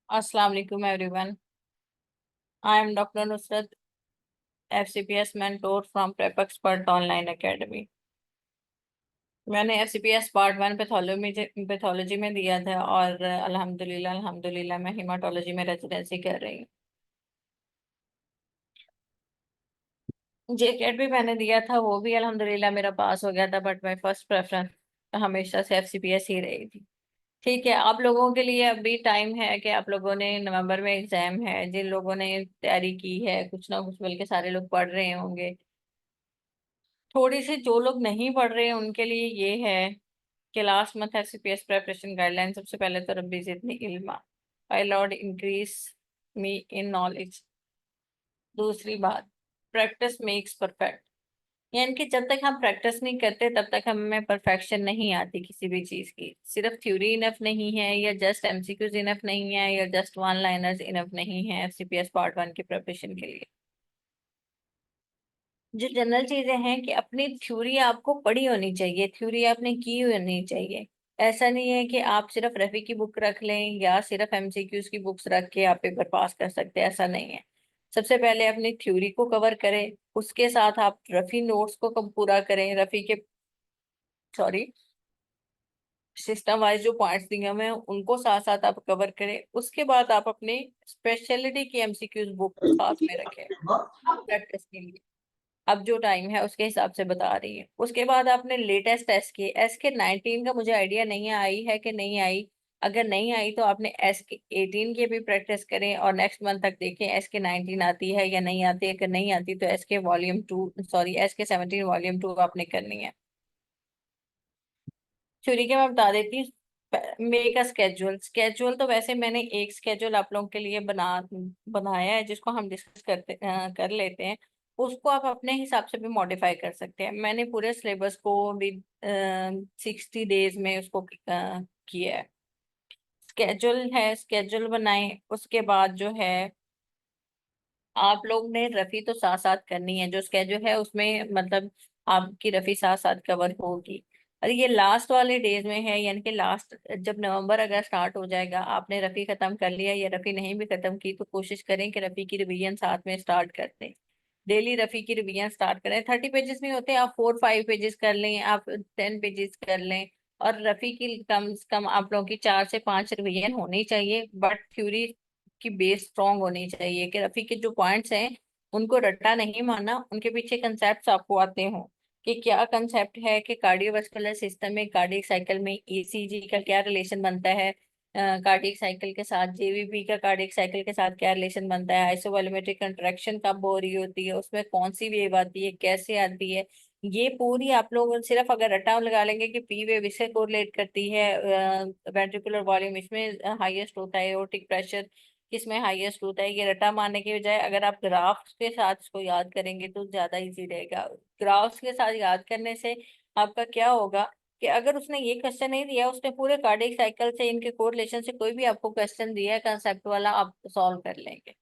अस्सलाम वालेकुम everyone. I am doctor Nusrat, FCPS mentor from prep expert online academy. मैंने FCPS part 1 pathology में दिया था और अल्हम्दुलिल्लाह मैं हिमाटोलॉजी में रेजिडेंसी कर रही हूँ। जेकेट भी मैंने दिया था, वो भी अल्हम्दुलिल्लाह मेरा पास हो गया था, बट माई फर्स्ट प्रेफरेंस हमेशा से एफसीपीएस ही रही थी। ठीक है, आप लोगों के लिए अभी टाइम है कि आप लोगों ने नवंबर में एग्जाम है, जिन लोगों ने तैयारी की है कुछ ना कुछ, बल्कि सारे लोग पढ़ रहे होंगे। थोड़ी सी जो लोग नहीं पढ़ रहे हैं उनके लिए ये है कि last month FCPS preparation guideline. सबसे पहले तो रब्बी जिदनी इल्मा, my lord increase me in knowledge. दूसरी बात, प्रैक्टिस मेक्स परफेक्ट। यानी कि जब तक हम प्रैक्टिस नहीं करते तब तक हमें परफेक्शन नहीं आती किसी भी चीज की। सिर्फ थ्योरी इनफ नहीं है, या जस्ट एमसीक्यूज इनफ नहीं है, या जस्ट वन लाइनर्स इनफ नहीं है एफसीपीएस पार्ट 1 की प्रिपरेशन के लिए। जो जनरल चीजें हैं कि अपनी थ्योरी आपको पढ़ी होनी चाहिए, थ्योरी आपने की होनी चाहिए। ऐसा नहीं है कि आप सिर्फ रफी की बुक रख लें या सिर्फ एमसीक्यूज की बुक्स रख के आप पेपर पास कर सकते हैं, ऐसा नहीं है। सबसे पहले अपनी थ्योरी को कवर करें, उसके साथ आप रफी नोट्स को कब पूरा करें, रफी के सॉरी सिस्टम वाइज जो पॉइंट्स दिए हुए हैं उनको साथ साथ आप कवर करें। उसके बाद आप अपने स्पेशलिटी की एमसीक्यूज बुक साथ में रखें प्रैक्टिस के लिए। अब जो टाइम है उसके हिसाब से बता रही है। उसके बाद आपने लेटेस्ट एस के 19 का मुझे आइडिया नहीं आई है कि नहीं आई। अगर नहीं आई तो आपने एस के 18 की भी प्रैक्टिस करें और नेक्स्ट मंथ तक देखें एस के 19 आती है या नहीं आती है। अगर नहीं आती तो एस के 17 वॉल्यूम 2 आपने करनी है। थ्योरी के मैं बता देती हूँ। Make a schedule. स्केड्यूल तो वैसे मैंने एक स्केड्यूल आप लोगों के लिए बनाया है जिसको हम डिस्कस कर लेते हैं। उसको आप अपने हिसाब से भी मॉडिफाई कर सकते हैं। मैंने पूरे सिलेबस को भी 60 डेज में उसको किया है। स्केड्यूल है, स्केड्यूल बनाए। उसके बाद जो है आप लोग ने रफी तो साथ साथ करनी है, जो स्केड्यूल है उसमें मतलब आपकी रफी साथ साथ कवर होगी। और ये लास्ट वाले डेज में है, यानी कि लास्ट जब नवंबर अगर स्टार्ट हो जाएगा, आपने रफी खत्म कर लिया या रफी नहीं भी खत्म की, तो कोशिश करें कि रफी की रिवीजन साथ में स्टार्ट कर दें। डेली रफी की रिवीजन स्टार्ट करें। 30 पेजेस नहीं होते, आप 4-5 पेजेस कर लें, आप 10 पेजेस कर लें। और रफी की कम से कम आप लोगों की 4 से 5 रिवीजन होनी चाहिए, बट थ्योरी की बेस स्ट्रांग होनी चाहिए कि रफी के जो पॉइंट्स हैं उनको रट्टा नहीं मारना, उनके पीछे कंसेप्ट आपको आते हों कि क्या कंसेप्ट है, कि कार्डियोवास्कुलर सिस्टम में कार्डियक साइकिल में ईसीजी का क्या रिलेशन बनता है, कार्डियक साइकिल के साथ जेवीपी का कार्डियक साइकिल के साथ क्या रिलेशन बनता है, आइसोवॉल्यूमेट्रिक कंट्रैक्शन कब हो रही होती है, उसमें कौन सी वेव आती है, कैसे आती है। ये पूरी आप लोग सिर्फ अगर रट्टा लगा लेंगे कि पी वेव इससे कोरिलेट करती है, वेंट्रिकुलर वॉल्यूम इसमें हाईएस्ट होता है, एओर्टिक प्रेशर किसमें हाईएस्ट होता है, ये रटा मारने के बजाय अगर आप ग्राफ्स के साथ इसको याद करेंगे तो ज्यादा इजी रहेगा। ग्राफ्स के साथ याद करने से आपका क्या होगा कि अगर उसने ये क्वेश्चन नहीं दिया, उसने पूरे कार्डियक साइकिल से इनके कोरिलेशन से कोई भी आपको क्वेश्चन दिया है कंसेप्ट वाला, आप सॉल्व कर लेंगे।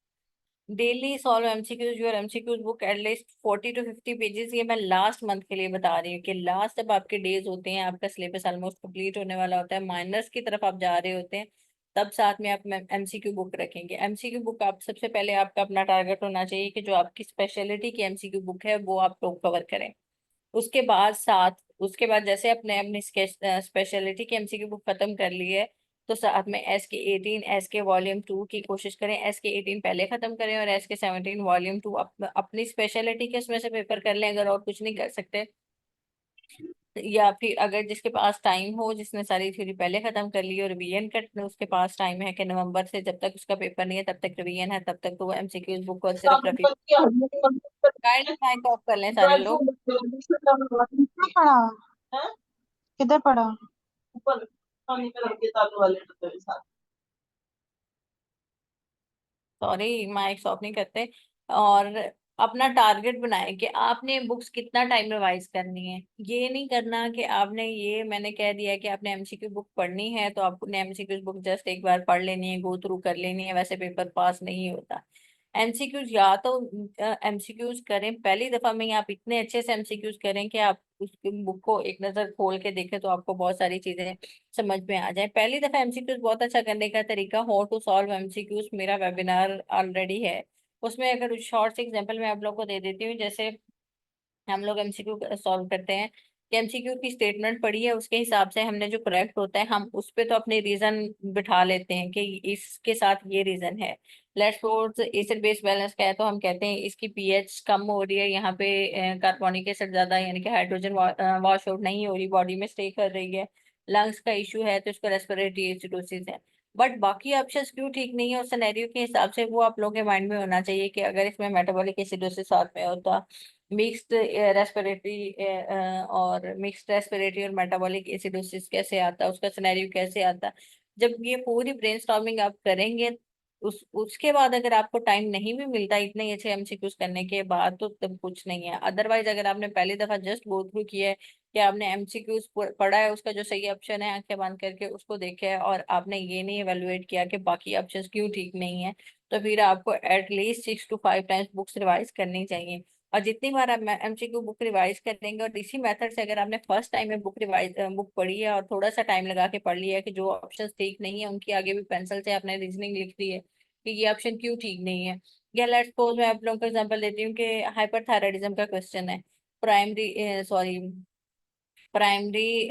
Daily solve MCQs, your MCQs book at least 40 to 50 pages. ये मैं लास्ट मंथ के लिए बता रही हूँ कि लास्ट जब आपके डेज होते हैं, आपका सिलेबस ऑलमोस्ट कंप्लीट होने वाला होता है, माइनर्स की तरफ आप जा रहे होते हैं, तब साथ में आप एमसीक्यू बुक रखेंगे। एमसीक्यू बुक आप सबसे पहले आपका अपना टारगेट होना चाहिए कि जो आपकी स्पेशलिटी की एमसीक्यू बुक है वो आप लोग कवर करें। उसके बाद जैसे अपने अपनी स्पेशलिटी की एमसीक्यू बुक खत्म कर ली है, तो साथ में एस के 18 एस के वॉल्यूम 2 की कोशिश करें। एस के 18 पहले खत्म करें और एस के 17 वॉल्यूम 2 अपनी स्पेशलिटी के उसमें से पेपर कर लें अगर और कुछ नहीं कर सकते। या फिर अगर जिसके पास टाइम हो, जिसने सारी थ्योरी पहले खत्म कर ली और रिवीजन कर, उसके पास टाइम है कि नवंबर से जब तक उसका पेपर नहीं है तब तक रिवीजन है, तब तक तो वो एमसीक्यूज बुक और सिर्फ रफी गाइड माइक ऑफ कर लें सारे लोग। पढ़ा। किधर पढ़ा? सॉरी, माइक्स ऑफ नहीं करते। और अपना टारगेट बनाए कि आपने बुक्स कितना टाइम रिवाइज करनी है। ये नहीं करना कि आपने ये मैंने कह दिया कि आपने एमसीक्यू बुक पढ़नी है तो आपने एमसीक्यू बुक जस्ट एक बार पढ़ लेनी है, गो थ्रू कर लेनी है, वैसे पेपर पास नहीं होता। एमसीक्यूज या तो एमसीक्यूज करें पहली दफा में ही, आप इतने अच्छे से एमसीक्यूज करें कि आप उस बुक को एक नजर खोल के देखें तो आपको बहुत सारी चीजें समझ में आ जाए। पहली दफा एमसीक्यूज बहुत अच्छा करने का तरीका, हाउ टू सॉल्व एमसीक्यूज, मेरा वेबिनार ऑलरेडी है। उसमें अगर शॉर्ट से एग्जांपल मैं आप लोग को दे देती हूँ, जैसे हम लोग एमसीक्यू सॉल्व करते हैं कि एमसीक्यू की स्टेटमेंट पढ़ी है, उसके हिसाब से हमने जो करेक्ट होता है हम उस पे तो अपने रीजन बिठा लेते हैं कि इसके साथ ये रीजन है। Let's suppose acid base balance का है तो हम कहते हैं इसकी पीएच कम हो रही है, यहाँ पे कार्बोनिक एसिड ज्यादा यानी कि हाइड्रोजन वॉश आउट नहीं हो रही, बॉडी में स्टे कर रही है। लंग्स का इशू है तो इसको रेस्पिरेटरी एसिडोसिस है। बट बाकी ऑप्शंस क्यों ठीक नहीं है उस सिनेरियो के हिसाब से, वो आप लोगों के माइंड में होना चाहिए कि अगर इसमें मेटाबॉलिक एसिडोसिस साथ में होता, मिक्स्ड रेस्पिरेटरी और मिक्स्ड रेस्पिरेटरी और मेटाबॉलिक एसिडोसिस कैसे आता, उसका सिनेरियो कैसे आता। जब ये पूरी ब्रेनस्टॉर्मिंग आप करेंगे, उसके बाद अगर आपको टाइम नहीं भी मिलता इतने अच्छे एमसीक्यूज करने के बाद, तो तब कुछ नहीं है। अदरवाइज अगर आपने पहली दफा जस्ट गो थ्रू किया है कि आपने एमसीक्यूज पढ़ा है, उसका जो सही ऑप्शन है आंखें बंद करके उसको देखा है, और आपने ये नहीं एवेलुएट किया कि बाकी ऑप्शंस क्यों ठीक नहीं है, तो फिर आपको at least 6 to 5 times books revise करनी चाहिए। और जितनी बार आप एमसीक्यू बुक रिवाइज करेंगे और इसी मेथड से अगर आपने फर्स्ट टाइम में बुक पढ़ी है और थोड़ा सा टाइम लगा के पढ़ लिया है कि जो ऑप्शन ठीक नहीं है उनकी आगे भी पेंसिल से आपने रीजनिंग लिख दी है कि ये ऑप्शन क्यों ठीक नहीं है। या लेट्स सपोज मैं आप लोगों को एग्जांपल देती हूँ कि हाइपरथायराइडिज्म का क्वेश्चन है, primary sorry primary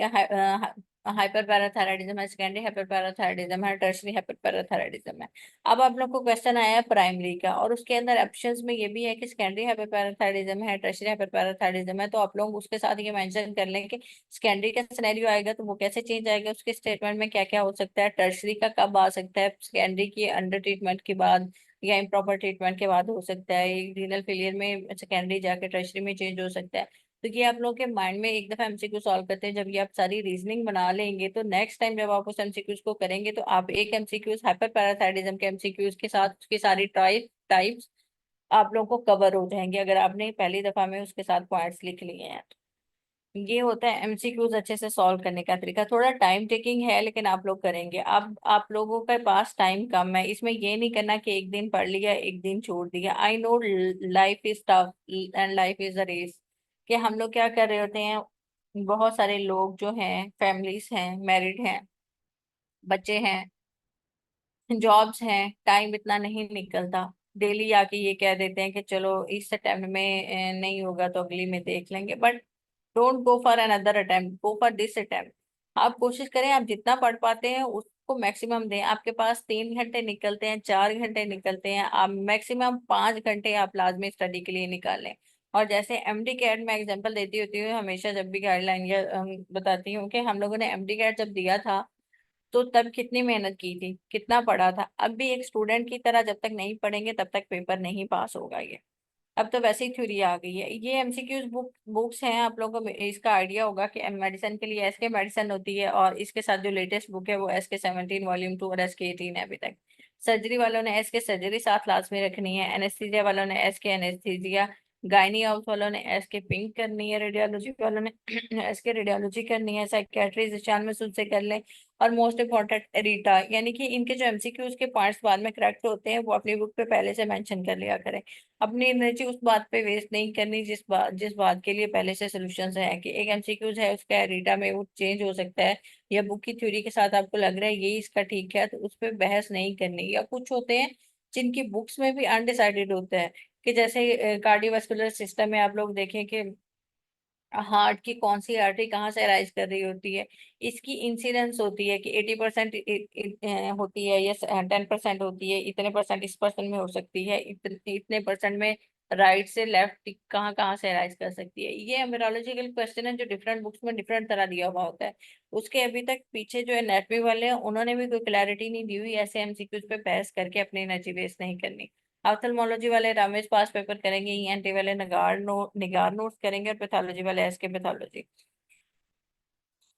hyper parathyroidism है, सेकेंडरी हाइपर पैराथायराइडिज्म है, टर्शरी हाइपर पैराथायराइडिज्म है। अब आप लोग को क्वेश्चन आया है प्राइमरी का और उसके अंदर ऑप्शंस में ये भी है कि सेकेंडरी हाइपर पैराथायराइडिज्म है, टर्शरी हाइपर पैराथायराइडिज्म है, तो आप लोग उसके साथ ये मेंशन कर लें कि सेकेंडरी का सिनेरियो आएगा तो वो कैसे चेंज आएगा, उसके स्टेटमेंट में क्या क्या हो सकता है, टर्शरी का कब आ सकता है, सेकेंडरी की अंडर ट्रीटमेंट के बाद या इम्प्रॉपर ट्रीटमेंट के बाद हो सकता है, रीनल फेलियर में सेकेंडरी जाके टर्शरी में चेंज हो सकता है। तो ये आप लोगों के माइंड में एक दफा एमसीक्यू सॉल्व करते हैं, जब ये आप सारी रीजनिंग बना लेंगे तो नेक्स्ट टाइम जब आप उस एमसीक्यूज को करेंगे तो आप एक एमसीक्यूज हाइपर पैराथायरिज्म के एमसीक्यूज के साथ उसकी सारी टाइप्स आप लोगों को कवर हो जाएंगे अगर आपने पहली दफा में उसके साथ पॉइंट्स लिख लिए हैं। ये होता है एमसीक्यूज अच्छे से सॉल्व करने का तरीका, थोड़ा टाइम टेकिंग है लेकिन आप लोग करेंगे। अब आप लोगों के पास टाइम कम है, इसमें ये नहीं करना कि एक दिन पढ़ लिया एक दिन छोड़ दिया। I know life is tough and life is a race, कि हम लोग क्या कर रहे होते हैं, बहुत सारे लोग जो हैं, फैमिलीज हैं, मैरिड हैं, बच्चे हैं, जॉब्स हैं, टाइम इतना नहीं निकलता। डेली आके ये कह देते हैं कि चलो इस अटेम्प्ट में नहीं होगा तो अगली में देख लेंगे, but don't go for another attempt, go for this attempt. आप कोशिश करें आप जितना पढ़ पाते हैं उसको मैक्सिमम दें। आपके पास 3 घंटे निकलते हैं, 4 घंटे निकलते हैं, आप मैक्सिमम 5 घंटे आप लाजमी स्टडी के लिए निकालें। और जैसे एमडी कैट में एग्जांपल देती होती हूँ हमेशा, जब भी गाइडलाइन या बताती हूँ कि हम लोगों ने एमडी कैट जब दिया था तो तब कितनी मेहनत की थी, कितना पढ़ा था। अब भी एक स्टूडेंट की तरह जब तक नहीं पढ़ेंगे तब तक पेपर नहीं पास होगा ये। अब तो वैसे ही थ्योरी आ गई है। ये एमसीक्यूज बुक्स हैं, आप लोगों को इसका आइडिया होगा कि मेडिसिन के लिए एसके मेडिसिन होती है और इसके साथ जो लेटेस्ट बुक है वो SK 17 Vol. 2 और SK 18 है अभी तक। सर्जरी वालों ने SK सर्जरी साथ लास्ट में रखनी है, एनेस्थीसिया वालों ने SK एनेस्थीसिया, गायनी हाउस वालों ने SK पिंक करनी है, रेडियोलॉजी वालों ने SK रेडियोलॉजी करनी है, साइकेट्री जिशान में से कर लें। और मोस्ट इम्पोर्टेंट एरिटा, यानी कि इनके जो एमसीक्यूज के पॉइंट्स बाद में करेक्ट होते हैं वो अपनी बुक पे पहले से मेंशन कर लिया करें। अपनी एनर्जी उस बात पे वेस्ट नहीं करनी जिस बात के लिए पहले से सोल्यूशन है, कि एक एमसीक्यूज है उसका एरिटा में वो चेंज हो सकता है, या बुक की थ्योरी के साथ आपको लग रहा है ये इसका ठीक है तो उस पर बहस नहीं करनी। या कुछ होते हैं जिनकी बुक्स में भी अनडिसाइडेड होता है, कि जैसे कार्डियोवास्कुलर सिस्टम में आप लोग देखें कि हार्ट की कौन सी आर्टरी कहाँ से राइज कर रही होती है, इसकी इंसिडेंस होती है कि 80% होती है या 10% होती है, इतने परसेंट इस पर्सन में हो सकती है, इतने परसेंट में राइट से लेफ्ट कहाँ कहाँ से राइज कर सकती है। ये न्यूमेरोलॉजिकल क्वेश्चन है जो डिफरेंट बुक्स में डिफरेंट तरह दिया हुआ होता है। उसके अभी तक पीछे जो एनाटॉमी वाले हैं उन्होंने भी कोई क्लैरिटी नहीं दी हुई, ऐसे एमसीक्यूज पे बहस करके अपनी एनर्जी वेस्ट नहीं करनी। ऑप्थेल्मोलॉजी वाले रामेश पास पेपर करेंगे, ईएनटी वाले निगार नोट्स करेंगे, और पैथोलॉजी वाले एसके पैथोलॉजी।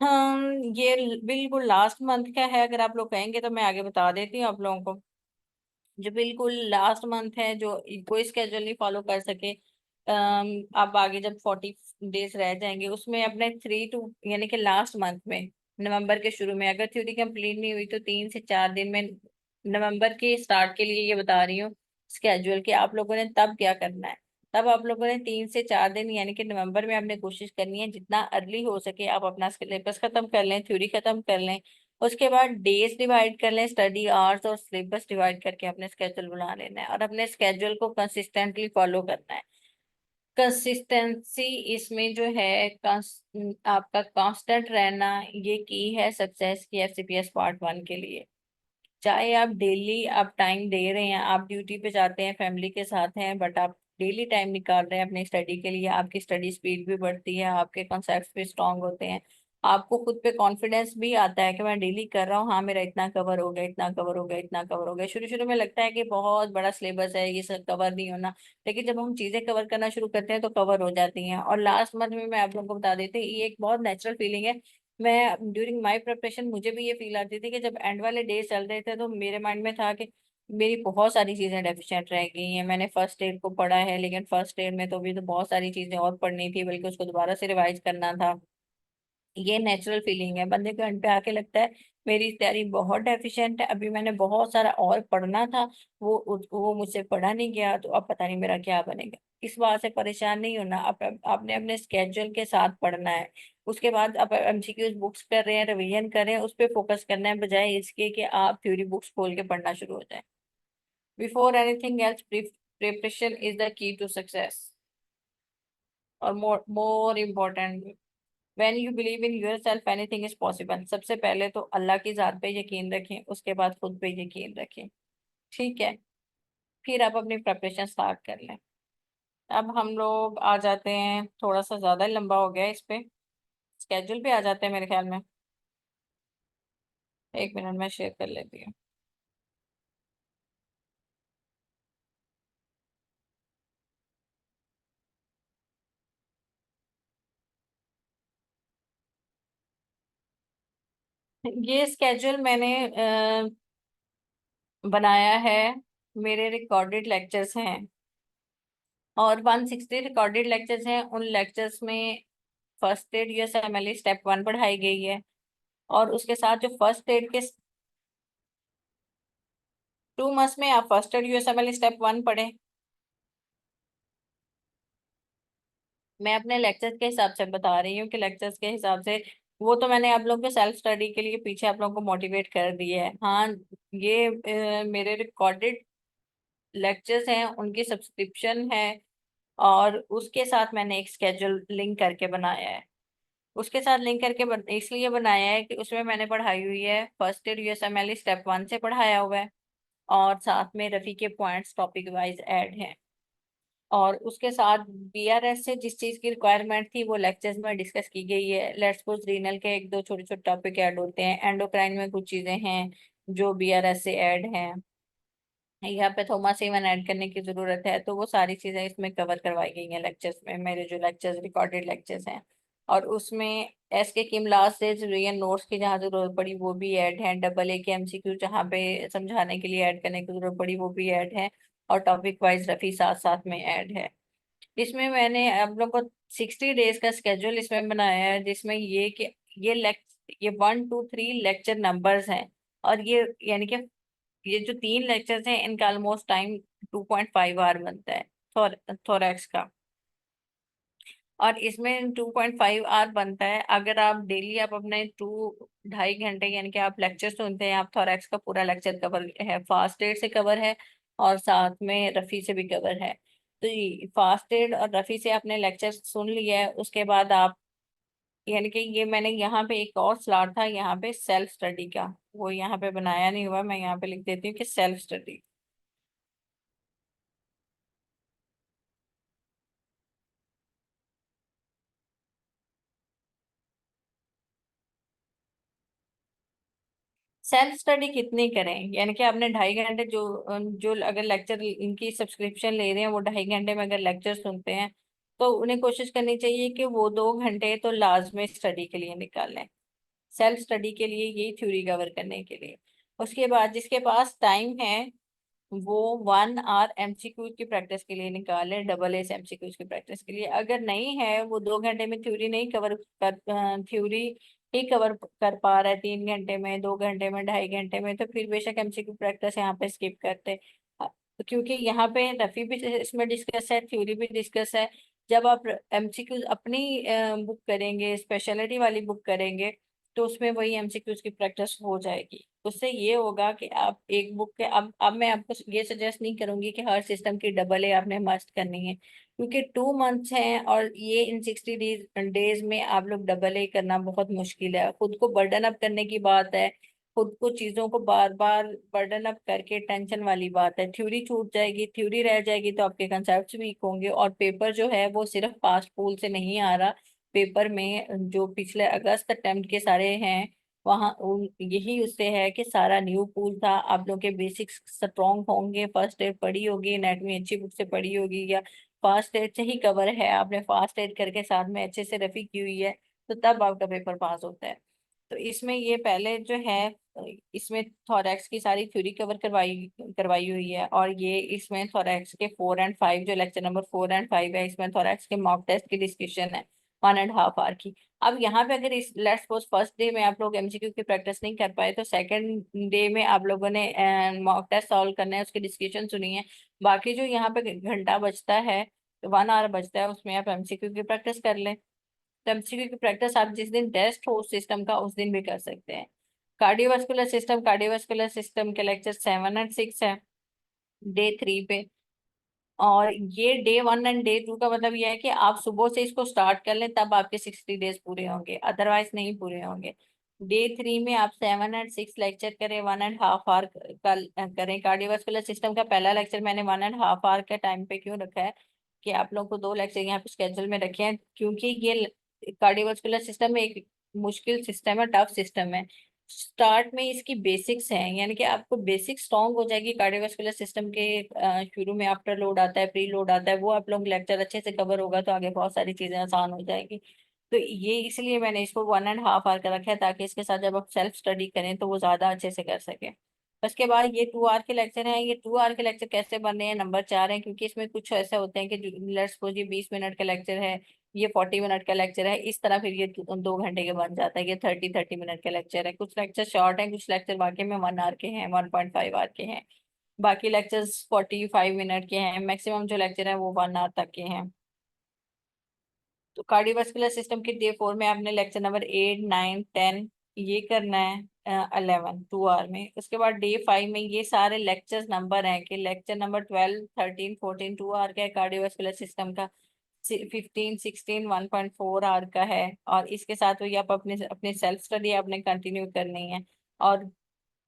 हाँ, ये बिल्कुल लास्ट मंथ का है, अगर आप लोग कहेंगे तो मैं आगे बता देती हूँ आप लोगों को। जो बिल्कुल लास्ट मंथ है, जो कोई स्केड्यूल नहीं फॉलो कर सके, आप आगे जब 40 डेज रह जाएंगे उसमें अपने 3 to यानी कि लास्ट मंथ में, नवंबर के शुरू में, अगर थ्योरी कंप्लीट नहीं हुई तो 3 से 4 दिन में, नवंबर के स्टार्ट के लिए ये बता रही हूँ, स्केड्यूल कि आप लोगों ने तब क्या करना है। तब आप लोगों ने 3 से 4 दिन यानी कि नवंबर में आपने कोशिश करनी है जितना अर्ली हो सके आप अपना सिलेबस खत्म कर लें, थ्योरी खत्म कर लें। उसके बाद डेज डिवाइड कर लें, स्टडी आवर्स और सिलेबस डिवाइड करके अपने स्केड्यूल बना लेना है और अपने स्केड्यूल को कंसिस्टेंटली फॉलो करना है। कंसिस्टेंसी इसमें जो है आपका कांस्टेंट रहना, ये की है सक्सेस की एफसीपीएस पार्ट 1 के लिए। चाहे आप डेली आप टाइम दे रहे हैं, आप ड्यूटी पे जाते हैं, फैमिली के साथ हैं, बट आप डेली टाइम निकाल रहे हैं अपनी स्टडी के लिए, आपकी स्टडी स्पीड भी बढ़ती है, आपके कॉन्सेप्ट्स भी स्ट्रांग होते हैं, आपको खुद पे कॉन्फिडेंस भी आता है कि मैं डेली कर रहा हूँ, हाँ मेरा इतना कवर हो गया, इतना कवर हो गया, इतना कवर हो गया। शुरू शुरू में लगता है कि बहुत बड़ा सिलेबस है, ये सब कवर नहीं होना, लेकिन जब हम चीजें कवर करना शुरू करते हैं तो कवर हो जाती हैं। और लास्ट मंथ में मैं आप लोगों को बता देती हूँ, ये एक बहुत नेचुरल फीलिंग है। मैं ड्यूरिंग माय प्रिपरेशन मुझे भी ये फील आती थी कि जब एंड वाले डेज चल रहे थे तो मेरे माइंड में था कि मेरी बहुत सारी चीजें डेफिशिएंट रह गई हैं। मैंने फर्स्ट एड को पढ़ा है, लेकिन फर्स्ट एड में तो भी तो बहुत सारी चीजें और पढ़नी थी, बल्कि उसको दोबारा से रिवाइज करना था। ये नेचुरल फीलिंग है, बंदे को एंड पे आके लगता है मेरी तैयारी बहुत डेफिशिएंट है, अभी मैंने बहुत सारा और पढ़ना था, वो मुझसे पढ़ा नहीं गया, तो अब पता नहीं मेरा क्या बनेगा। इस बात से परेशान नहीं होना, आपने अपने स्केड्यूल के साथ पढ़ना है। उसके बाद आप एमसीक्यूज बुक्स कर रहे हैं, रिवीजन कर रहे हैं, उस पर फोकस करना है, बजाय इसके कि आप थ्योरी बुक्स खोल के पढ़ना शुरू हो जाए। Before anything else, preparation is the key to success. और more more important, when you believe in yourself anything is possible. सबसे पहले तो अल्लाह की जात पे यकीन रखें, उसके बाद खुद पे यकीन रखें। ठीक है, फिर आप अपनी प्रिपरेशन स्टार्ट कर लें। अब हम लोग आ जाते हैं, थोड़ा सा ज्यादा लंबा हो गया इस पे, स्केड्यूल पे आ जाते हैं मेरे ख्याल में। 1 मिनट में शेयर कर लेती हूँ। ये स्केड्यूल मैंने बनाया है, मेरे रिकॉर्डेड लेक्चर्स हैं और 160 रिकॉर्डेड लेक्चर्स हैं। उन लेक्चर्स में फर्स्ट एड यूएसएमएल स्टेप 1 पढ़ाई गई है, और उसके साथ जो फर्स्ट एड के 2 मंथ्स में आप फर्स्ट एड यूएसएमएल स्टेप 1 पढ़ें। मैं अपने लेक्चर्स के हिसाब से बता रही हूँ कि लेक्चर्स के हिसाब से, वो तो मैंने आप लोगों के सेल्फ स्टडी के लिए पीछे आप लोगों को मोटिवेट कर दिया है। हाँ, ये मेरे रिकॉर्डेड लेक्चर्स हैं, उनकी सब्सक्रिप्शन है, और उसके साथ मैंने एक स्केड्यूल लिंक करके बनाया है। उसके साथ लिंक करके इसलिए बनाया है कि उसमें मैंने पढ़ाई हुई है, फर्स्ट एड यूएसएमएल स्टेप 1 से पढ़ाया हुआ है, और साथ में रफी के पॉइंट्स टॉपिक वाइज ऐड हैं। और उसके साथ बीआरएस से जिस चीज की रिक्वायरमेंट थी वो लेक्चर्स में डिस्कस की गई है। लेट्स सपोज रीनल के 1 2 छोटे छोटे टॉपिक ऐड होते हैं, एंडोक्राइन में कुछ चीजें हैं जो बीआरएस से ऐड हैं, यहाँ पे थोमा सेवन ऐड करने की जरूरत है, तो वो सारी चीजें इसमें कवर करवाई गई हैं लेक्चर्स में, मेरे जो लेक्चर्स रिकॉर्डेड लेक्चर्स हैं। और उसमें एस के किम लास्ट से रिविजन नोट्स की जहाँ जरूरत पड़ी वो भी ऐड है, डबल ए के एमसीक्यू जहाँ पे समझाने के लिए ऐड करने की जरूरत पड़ी वो भी ऐड है, और टॉपिक वाइज रफी साथ साथ में ऐड है। इसमें मैंने आप लोग को 60 डेज का स्केड्यूल इसमें बनाया है, जिसमें ये 1 2 3 लेक्चर नंबर्स हैं, और ये यानी कि ये जो 3 लेक्चर्स हैं इनका ऑलमोस्ट टाइम 2.5 आवर बनता है थोरैक्स का। और इसमें 2.5 आवर बनता है, अगर आप डेली आप अपने 2 2.5 घंटे यानी कि आप लेक्चर सुनते हैं, आप थोरैक्स का पूरा लेक्चर कवर है, फास्ट एड से कवर है, और साथ में रफी से भी कवर है। तो फास्ट एड और रफी से आपने लेक्चर सुन लिया है, उसके बाद आप यानी कि ये मैंने यहाँ पे एक और स्लॉट था यहाँ पे सेल्फ स्टडी का, वो यहाँ पे बनाया नहीं हुआ, मैं यहाँ पे लिख देती हूँ कि सेल्फ स्टडी। सेल्फ स्टडी कितनी करें, यानी कि आपने 2.5 घंटे जो अगर लेक्चर इनकी सब्सक्रिप्शन ले रहे हैं, वो 2.5 घंटे में अगर लेक्चर सुनते हैं, तो उन्हें कोशिश करनी चाहिए कि वो 2 घंटे तो लाजमी स्टडी के लिए निकाल लें, सेल्फ स्टडी के लिए, यही थ्योरी कवर करने के लिए। उसके बाद जिसके पास टाइम है वो 1 आवर एमसीक्यू की प्रैक्टिस के लिए निकाले, डबल एस एमसीक्यू की प्रैक्टिस के लिए। अगर नहीं है, वो 2 घंटे में थ्योरी नहीं कवर कर, थ्योरी ही कवर कर पा रहा है 3 घंटे में, 2 घंटे में, 2.5 घंटे में, तो फिर बेशक एमसीक्यू प्रैक्टिस यहाँ पे स्किप करते। तो क्योंकि यहाँ पे रफी भी इसमें डिस्कस है, थ्योरी भी डिस्कस है। जब आप एमसीक्यूज अपनी बुक करेंगे, स्पेशलिटी वाली बुक करेंगे, तो उसमें वही एमसीक्यूज की प्रैक्टिस हो जाएगी। उससे ये होगा कि आप एक बुक के, अब मैं आपको ये सजेस्ट नहीं करूंगी कि हर सिस्टम की डबल ए आपने मस्ट करनी है, क्योंकि 2 मंथ्स हैं और ये इन 60 डेज में आप लोग डबल ए करना बहुत मुश्किल है। खुद को बर्डन अप करने की बात है, खुद को चीजों को बार बार बर्डन अप करके टेंशन वाली बात है। थ्योरी छूट जाएगी, थ्योरी रह जाएगी तो आपके कंसेप्ट वीक होंगे। और पेपर जो है वो सिर्फ पास पूल से नहीं आ रहा। पेपर में जो पिछले अगस्त अटेम्प्ट के सारे हैं, वहाँ यही उससे है कि सारा न्यू पूल था। आप लोग के बेसिक्स स्ट्रॉन्ग होंगे, फर्स्ट एड पढ़ी होगी, एनाटॉमी अच्छी बुक से पढ़ी होगी, या फास्ट एड से ही कवर है, आपने फास्ट एड करके साथ में अच्छे से रफी की हुई है, तो तब आपका पेपर पास होता है। तो इसमें ये पहले जो है, इसमें थोरैक्स की सारी थ्योरी कवर करवाई करवाई हुई है। और ये इसमें थोरैक्स के 4 और 5, जो लेक्चर नंबर 4 और 5 है, इसमें थोरैक्स के मॉक टेस्ट की डिस्कशन है 1.5 आवर की। अब यहाँ पे अगर इस लेट्स सपोज फर्स्ट डे में आप लोग एमसीक्यू की प्रैक्टिस नहीं कर पाए, तो सेकंड डे में आप लोगों ने मॉक टेस्ट सॉल्व करना है, उसकी डिस्कशन सुनी है। बाकी जो यहाँ पे घंटा बचता है, 1 आवर बचता है, उसमें आप एमसीक्यू की प्रैक्टिस कर लें। तो एमसीक्यू की प्रैक्टिस आप जिस दिन टेस्ट हो उस सिस्टम का, उस दिन भी कर सकते हैं। कार्डियोवास्कुलर सिस्टम के लेक्चर 7 और 6 है डे 3 पे। और ये डे 1 एंड डे 2 का मतलब ये है कि आप सुबह से इसको स्टार्ट कर लें, तब आपके 60 डेज पूरे होंगे, अदरवाइज नहीं पूरे होंगे। डे 3 में आप 7 और 6 लेक्चर करें, 1.5 आवर का करें। कार्डियोवास्कुलर सिस्टम का पहला लेक्चर मैंने 1.5 आवर के टाइम पे क्यों रखा है, कि आप लोग को 2 लेक्चर यहाँ पे स्केड्यूल में रखे हैं, क्योंकि ये कार्डियोवास्कुलर सिस्टम एक मुश्किल सिस्टम है, टफ सिस्टम है। स्टार्ट में इसकी बेसिक्स हैं, यानी कि आपको बेसिक स्ट्रॉन्ग हो जाएगी कार्डियोवास्कुलर सिस्टम के। शुरू में आफ्टर लोड आता है, प्री लोड आता है, वो आप लोग लेक्चर अच्छे से कवर होगा तो आगे बहुत सारी चीजें आसान हो जाएगी। तो ये इसलिए मैंने इसको 1.5 आवर का रखा है, ताकि इसके साथ जब आप सेल्फ स्टडी करें तो वो ज्यादा अच्छे से कर सके। उसके बाद ये 2 आवर के लेक्चर हैं। ये 2 आवर के लेक्चर कैसे बने हैं, नंबर 4 है, क्योंकि इसमें कुछ ऐसे होते हैं कि लेट्स सपोज ये 20 मिनट का लेक्चर है, ये 40 मिनट का लेक्चर है, इस तरह फिर ये 2 घंटे के बन जाता है। ये 30-30 मिनट का लेक्चर है। कुछ लेक्चर शॉर्ट है, कुछ लेक्चर वाकई में 1 आवर के हैं, 1.5 आवर के हैं। बाकी लेक्चर्स 45 मिनट के हैं, मैक्सिमम जो लेक्चर है वो 1 आवर तक के हैं। तो कार्डियोवास्कुलर सिस्टम के डे 4 में आपने लेक्चर नंबर 8, 9, 10 ये करना है, 11 2 आवर में। उसके बाद डे 5 में ये सारे लेक्चर्स नंबर हैं कि लेक्चर नंबर 12, 13, 14 2 आवर का है कार्डियोवास्कुलर सिस्टम का, 15, 16 1.4 आवर का है। और इसके साथ वही आप अपने अपने सेल्फ स्टडी आपने कंटिन्यू करनी है। और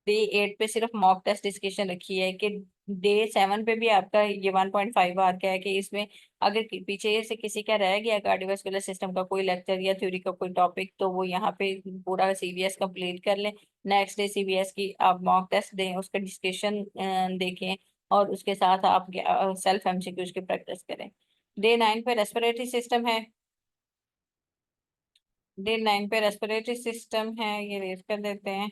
डे 8 पे सिर्फ मॉक टेस्ट डिस्कशन रखी है, कि डे 7 पे भी आपका ये 1.5 आवर का है, कि इसमें अगर पीछे से किसी का रह गया कार्डियोवास्कुलर सिस्टम का कोई लेक्चर या थ्योरी का कोई टॉपिक, तो वो यहाँ पे पूरा सीवीएस कंप्लीट कर ले। नेक्स्ट डे सीवीएस की आप मॉक टेस्ट दें, उसका डिस्कशन देखें, और उसके साथ आप सेल्फ एमसीक्यूज की प्रैक्टिस करें। डे 9 पे रेस्पिरेटरी सिस्टम है। डे 9 पे रेस्पिरेटरी सिस्टम है, ये रेज कर देते हैं।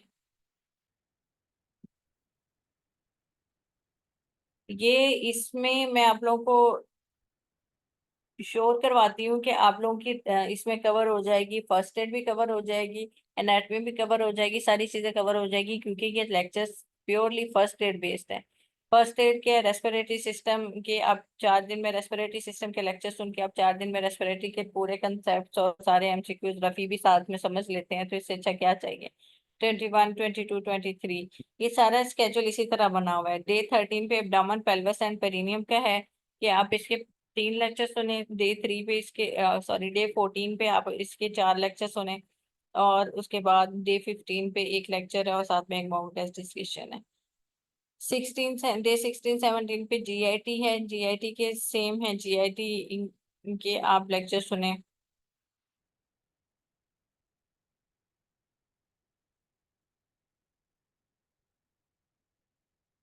ये इसमें मैं आप लोगों को श्योर करवाती हूँ कि आप लोगों की इसमें कवर हो जाएगी, फर्स्ट एड भी कवर हो जाएगी, एनाटॉमी भी कवर हो जाएगी, सारी चीजें कवर हो जाएगी, क्योंकि ये lectures purely first aid based है। फर्स्ट एड के रेस्पिरेटरी सिस्टम के आप 4 दिन में रेस्पिरेटरी सिस्टम के लेक्चर सुन के आप 4 दिन में रेस्पिरेटरी के पूरे कंसेप्ट और सारे एमसीक्यूज रफी भी साथ में समझ लेते हैं, तो इससे अच्छा क्या चाहिए। 21, 22, 23 ये सारा स्केड्यूल इसी तरह बना हुआ है। डे 13 पे एब्डोमेन पेल्विस एंड पेरिनियम का है, कि आप इसके 3 लेक्चर सुने। डे 3 पे इसके सॉरी डे 14 पे आप इसके 4 लेक्चर सुने। और उसके बाद डे 15 पे एक लेक्चर है और साथ में एक मॉक टेस्ट डिस्कशन है। डे 16 17 पे जीआईटी है, जीआईटी के सेम है, जीआईटी के आप लेक्चर सुने।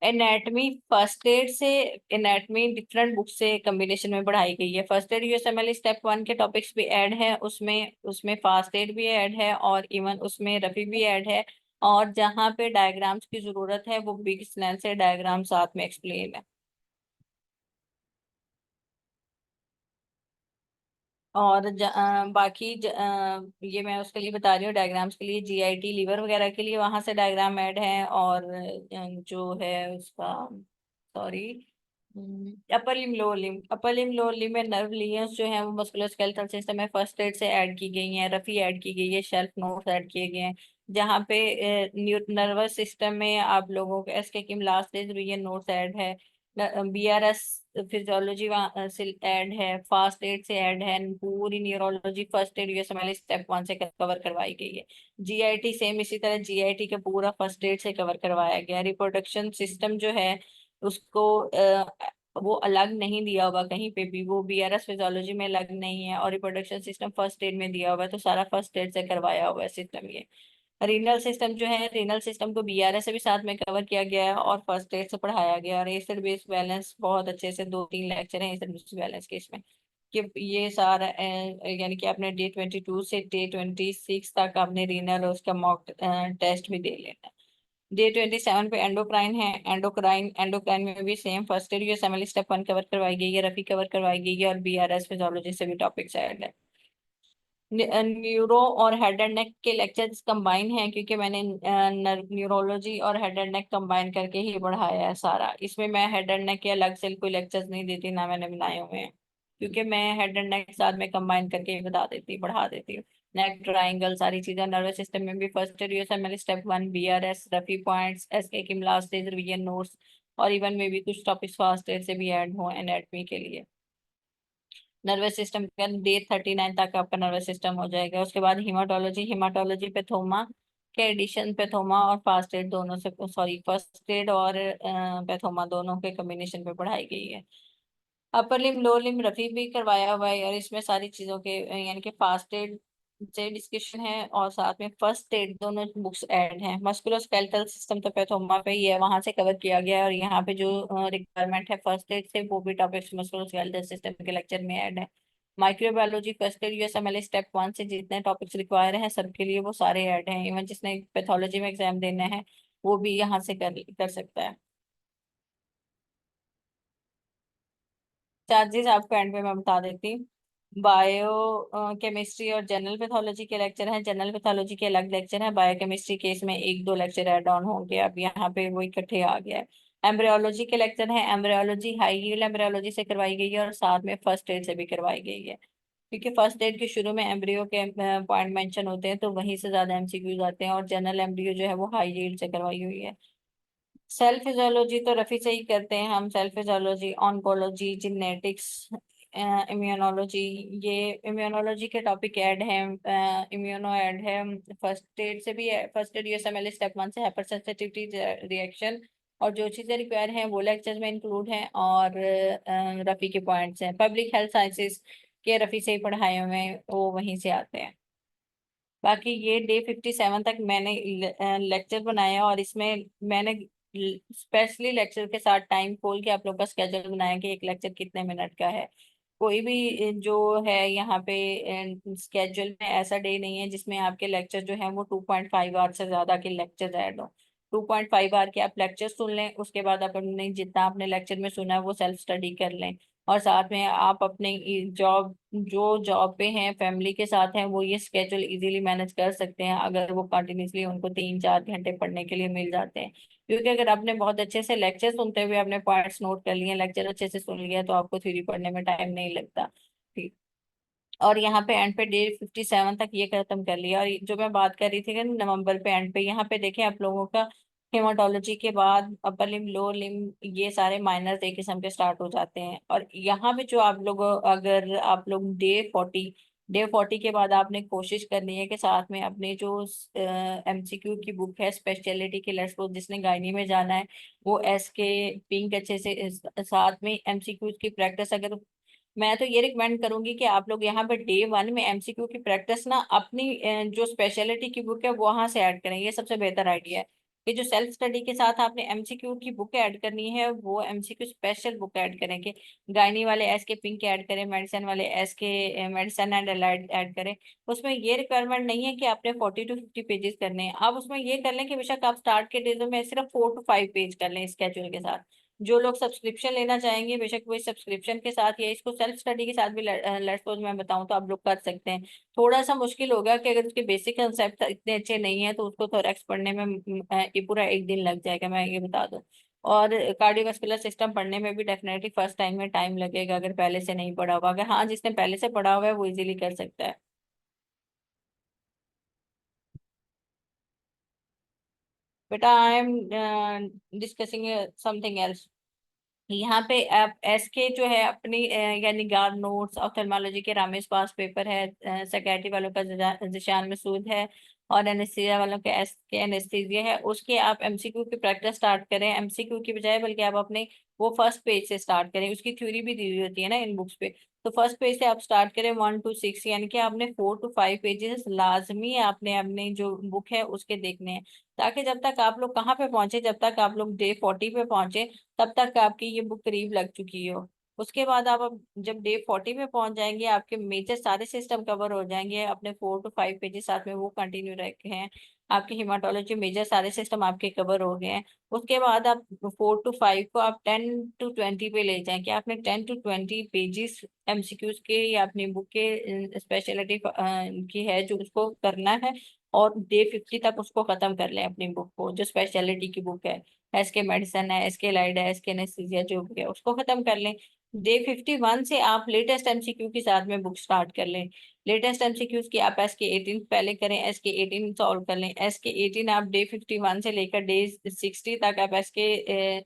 एनाटमी फर्स्ट एड से, एनाटमी डिफरेंट बुक से कॉम्बिनेशन में पढ़ाई गई है। फर्स्ट एड यूएसएमएल स्टेप 1 के टॉपिक्स भी ऐड है उसमें, उसमें फास्ट एड भी ऐड है, और इवन उसमें रफी भी ऐड है। और जहाँ पे डायग्राम्स की जरूरत है वो बिग स्नैल से डायग्राम साथ में एक्सप्लेन है। और बाकी ये मैं उसके लिए बता रही हूँ, डायग्राम्स के लिए जीआईटी लीवर वगैरह के लिए वहां से डायग्राम ऐड है। और जो है उसका, सॉरी, अपर लिम लोअर लिम, अपर लिम लोअर लिम में नर्व लीनियर्स जो है वो मस्कुलोस्केलेटल सिस्टम में फर्स्ट एड से ऐड की गई हैं, रफी ऐड की गई है, शेल्फ नोट्स ऐड किए गए हैं। जहाँ पे नर्वस सिस्टम में आप लोगों के एस्केकिम लास्ट एज रीजन नोट्स ऐड है, बीआरएस फिजियोलॉजी से ऐड है, फास्ट एड से ऐड है, पूरी neurology first aid USMLE step 1 से कवर करवाई गई है। जीआईटी सेम इसी तरह जीआईटी का पूरा फर्स्ट एड से कवर करवाया गया। रिप्रोडक्शन सिस्टम जो है उसको वो अलग नहीं दिया हुआ कहीं पे भी, वो बीआरएस फिजियोलॉजी में अलग नहीं है, और रिप्रोडक्शन सिस्टम फर्स्ट एड में दिया हुआ है, तो सारा फर्स्ट एड से करवाया हुआ है सिस्टम ये। रीनल सिस्टम जो है, रीनल सिस्टम को बीआरएस से भी साथ में कवर किया गया है और फर्स्ट एड से पढ़ाया गया है। और एसिड बेस बैलेंस बहुत अच्छे से 2-3 लेक्चर हैं एसिड बेस बैलेंस के इसमें, कि ये सारा यानी कि आपने डे 22 से डे 26 तक आपने रीनल और उसका मॉक टेस्ट भी दे लेना है। डे 27 पे एंडोक्राइन है, एंडोक्राइन एंडोक्राइन में भी same first aid USMLE step 1 cover करवाई गई है, रफी कवर करवाई गई है, और बीआरएस फिजियोलॉजी से भी टॉपिक्स ऐड है। न्यूरो और हेड एंड नेक के लेक्चर्स कंबाइन हैं, क्योंकि मैंने न्यूरोलॉजी और हेड एंड नेक कंबाइन करके ही पढ़ाया है सारा। इसमें मैं हेड एंड नेक के अलग से कोई लेक्चर्स नहीं देती, ना मैंने बनाए हुए हैं, क्योंकि मैं हेड एंड नेक साथ में कंबाइन करके ही बता देती पढ़ा देती हूँ। नेक ट्राइंगल सारी चीजें, नर्वस सिस्टम में भी first aid USMLE step 1, BRS, Rafi points, SK Kim last stage revision notes, और इवन में भी कुछ टॉपिक्स फास्ट एड से भी ऐड हो एनाटॉमी के लिए। नर्वस सिस्टम का डे 39 तक आपका नर्वस सिस्टम हो जाएगा। उसके बाद हिमाटोलॉजी, हिमाटोलॉजी पेथोमा के एडिशन, पेथोमा और फास्ट एड दोनों से, सॉरी फर्स्ट एड और पेथोमा दोनों के कॉम्बिनेशन पे पढ़ाई गई है। अपर लिम लोअर लिम रफी भी करवाया हुआ है, और इसमें सारी चीजों के यानी कि फास्ट एड से डिस्कशन है और साथ में फर्स्ट एड दोनों बुक्स ऐड हैं। मस्कुलोस्केलेटल सिस्टम तो पैथोमा पे ही है, वहां से कवर किया गया है, और यहाँ पे जो रिक्वायरमेंट है फर्स्ट एड से, वो भी टॉपिक्स मस्कुलोस्केलेटल सिस्टम के लेक्चर में ऐड है। Microbiology first aid USMLE step 1 से जितने टॉपिक्स रिक्वायर हैं सबके लिए वो सारे ऐड हैं। इवन जिसने पैथोलॉजी में एग्जाम देना है वो भी यहाँ से कर सकता है। चार्जेस आपको एंड पे मैं बता देती हूँ। बायो केमिस्ट्री और जनरल पैथोलॉजी के लेक्चर हैं, जनरल पैथोलॉजी के अलग लेक्चर हैं, बायोकेमिस्ट्री के इसमें 1-2 लेक्चर ऐड ऑन होंगे, अब यहाँ पे वो इकट्ठे आ गया है। एम्ब्रियोलॉजी के लेक्चर हैं, एम्ब्रियोलॉजी हाई यील्ड एम्ब्रियोलॉजी से करवाई गई है और साथ में फर्स्ट एड से भी करवाई गई है, क्योंकि फर्स्ट एड के शुरू में एम्ब्रियो के पॉइंट मेंशन होते हैं, तो वहीं से ज्यादा एमसीक्यूज आते हैं, और जनरल एम्ब्रियो जो है वो हाई यील्ड से करवाई हुई है। सेल फिजियोलॉजी तो रफी से ही करते हैं हम, cell physiology, oncology, genetics, immunology, ये इम्यूनोलॉजी के टॉपिक ऐड हैं, इम्यूनो ऐड है। फर्स्ट एड से भी, फर्स्ट एड यूएसएमएल स्टेप 1 से हाइपर सेंसिटिविटी रिएक्शन, और जो चीजें रिक्वायर हैं वो लेक्चर्स में इंक्लूड हैं, और रफी के पॉइंट्स हैं। पब्लिक हेल्थ साइंसेज के रफी से ही पढ़ाए हुए हैं, वो वहीं से आते हैं। बाकी ये डे 57 तक मैंने लेक्चर बनाया, और इसमें मैंने स्पेशली लेक्चर के साथ टाइम खोल के आप लोग का स्केड्यूल बनाया कि एक लेक्चर कितने मिनट का है। कोई भी जो है यहाँ पे स्केड्यूल में ऐसा डे नहीं है जिसमें आपके लेक्चर जो है वो 2.5 आवर से ज्यादा के लेक्चर ऐड हो। 2.5 आवर के आप लेक्चर सुन लें, उसके बाद आप अपने जितना आपने लेक्चर में सुना है वो सेल्फ स्टडी कर लें, और साथ में आप अपने जॉब, जो जॉब पे हैं, फैमिली के साथ हैं, वो ये स्केड्यूल इजीली मैनेज कर सकते हैं अगर वो कंटिन्यूसली उनको 3-4 घंटे पढ़ने के लिए मिल जाते हैं। क्योंकि अगर आपने बहुत अच्छे से लेक्चर सुनते हुए अपने पॉइंट्स नोट कर लिए, लेक्चर अच्छे से सुन लिया, तो आपको थ्योरी पढ़ने में टाइम नहीं लगता। ठीक। और यहाँ पे एंड पे डे 57 तक ये खत्म कर लिया। और जो मैं बात कर रही थी कि नवंबर पे एंड पे, यहाँ पे देखें आप लोगों का हेमाटोलॉजी के बाद अपर लिम लोअर लिम ये सारे माइनर्स एक किस्म के स्टार्ट हो जाते हैं। और यहाँ पे जो आप लोग, अगर आप लोग डे 40 के बाद आपने कोशिश करनी है कि साथ में अपने जो एमसीक्यू की बुक है स्पेशलिटी की, लेट्स सपोज जिसने गायनी में जाना है वो एस के पिंक अच्छे से साथ में एमसीक्यू की प्रैक्टिस, अगर मैं तो ये रिकमेंड करूंगी कि आप लोग यहाँ पे डे 1 में एमसीक्यू की प्रैक्टिस ना अपनी जो स्पेशलिटी की बुक है वहां से ऐड करें, ये सबसे बेहतर आइडिया है। कि जो सेल्फ स्टडी के साथ आपने एमसीक्यू की बुक ऐड करनी है वो एमसीक्यू स्पेशल बुक ऐड करें, कि गायनी वाले एस के पिंक ऐड करें, मेडिसिन वाले एस के मेडिसिन एंड अलाइड ऐड करें। उसमें ये रिक्वायरमेंट नहीं है कि आपने 40-50 पेजेस करने हैं, आप उसमें ये कर लें कि बेशक आप स्टार्ट के डेजों में सिर्फ 4-5 पेज कर लें स्केड्यूल के साथ। जो लोग सब्सक्रिप्शन लेना चाहेंगे बेशक वो सब्सक्रिप्शन के साथ या इसको सेल्फ स्टडी के साथ भी, लेट्स सपोज मैं बताऊं तो आप लोग कर सकते हैं। थोड़ा सा मुश्किल होगा कि अगर उसके बेसिक कंसेप्ट इतने अच्छे नहीं है तो उसको थोड़ा पढ़ने में ये पूरा एक दिन लग जाएगा, मैं ये बता दूं। और कार्डियोवास्कुलर सिस्टम पढ़ने में भी डेफिनेटली फर्स्ट टाइम में टाइम लगेगा, अगर पहले से नहीं पढ़ा होगा। अगर हाँ, जिसने पहले से पढ़ा हुआ है वो इजीली कर सकता है। बेटा I am discussing something else. यहाँ पे आप एस के जो है अपनी यानी गार्ड नोट्स, ऑप्थेल्मोलॉजी के रामेश पास पेपर है, साइकियाट्री वालों का जिशान मसूद है, और एनेस्थीसिया वालों के एस के एनेस्थीसिया है। उसके आप एमसीक्यू की प्रैक्टिस स्टार्ट करें, एमसीक्यू की बजाय बल्कि आप अपने वो फर्स्ट पेज से स्टार्ट करें। उसकी थ्योरी भी दी हुई होती है ना इन बुक्स पे। तो फर्स्ट पेज से आप स्टार्ट करें 1 to 6, यानी कि आपने 4 to 5 पेजेस लाजमी आपने अपने जो बुक है उसके देखने हैं, ताकि जब तक आप लोग कहाँ पे पहुंचे, जब तक आप लोग डे 40 पे पहुंचे तब तक आपकी ये बुक करीब लग चुकी हो। उसके बाद आप अब जब डे 40 पे पहुंच जाएंगे, आपके मेजर सारे सिस्टम कवर हो जाएंगे, अपने 4 to 5 पेजेस साथ में वो कंटिन्यू रखे हैं, आपके हिमाटोलॉजी मेजर सारे सिस्टम आपके कवर हो गए हैं। उसके बाद आप 4 to 5 को आप 10 to 20 पे ले जाएं कि आपने 10 to 20 पेजेस एमसीक्यूज के या अपनी बुक के स्पेशलिटी की है जो उसको करना है, और डे 50 तक उसको खत्म कर लें अपनी बुक को, जो स्पेशलिटी की बुक है। एसके मेडिसन है, एसके लाइड है, एसके एनेस्थीसिया जो भी है उसको खत्म कर लें। डे 51 से आप लेटेस्ट एमसीक्यू के साथ में बुक स्टार्ट कर लें। लेटेस्ट एमसीक्यूज की आप एसके 18 पहले करें, एसके 18 सॉल्व कर लें। एसके 18 आप डे 51 से लेकर डे 60 तक आप एसके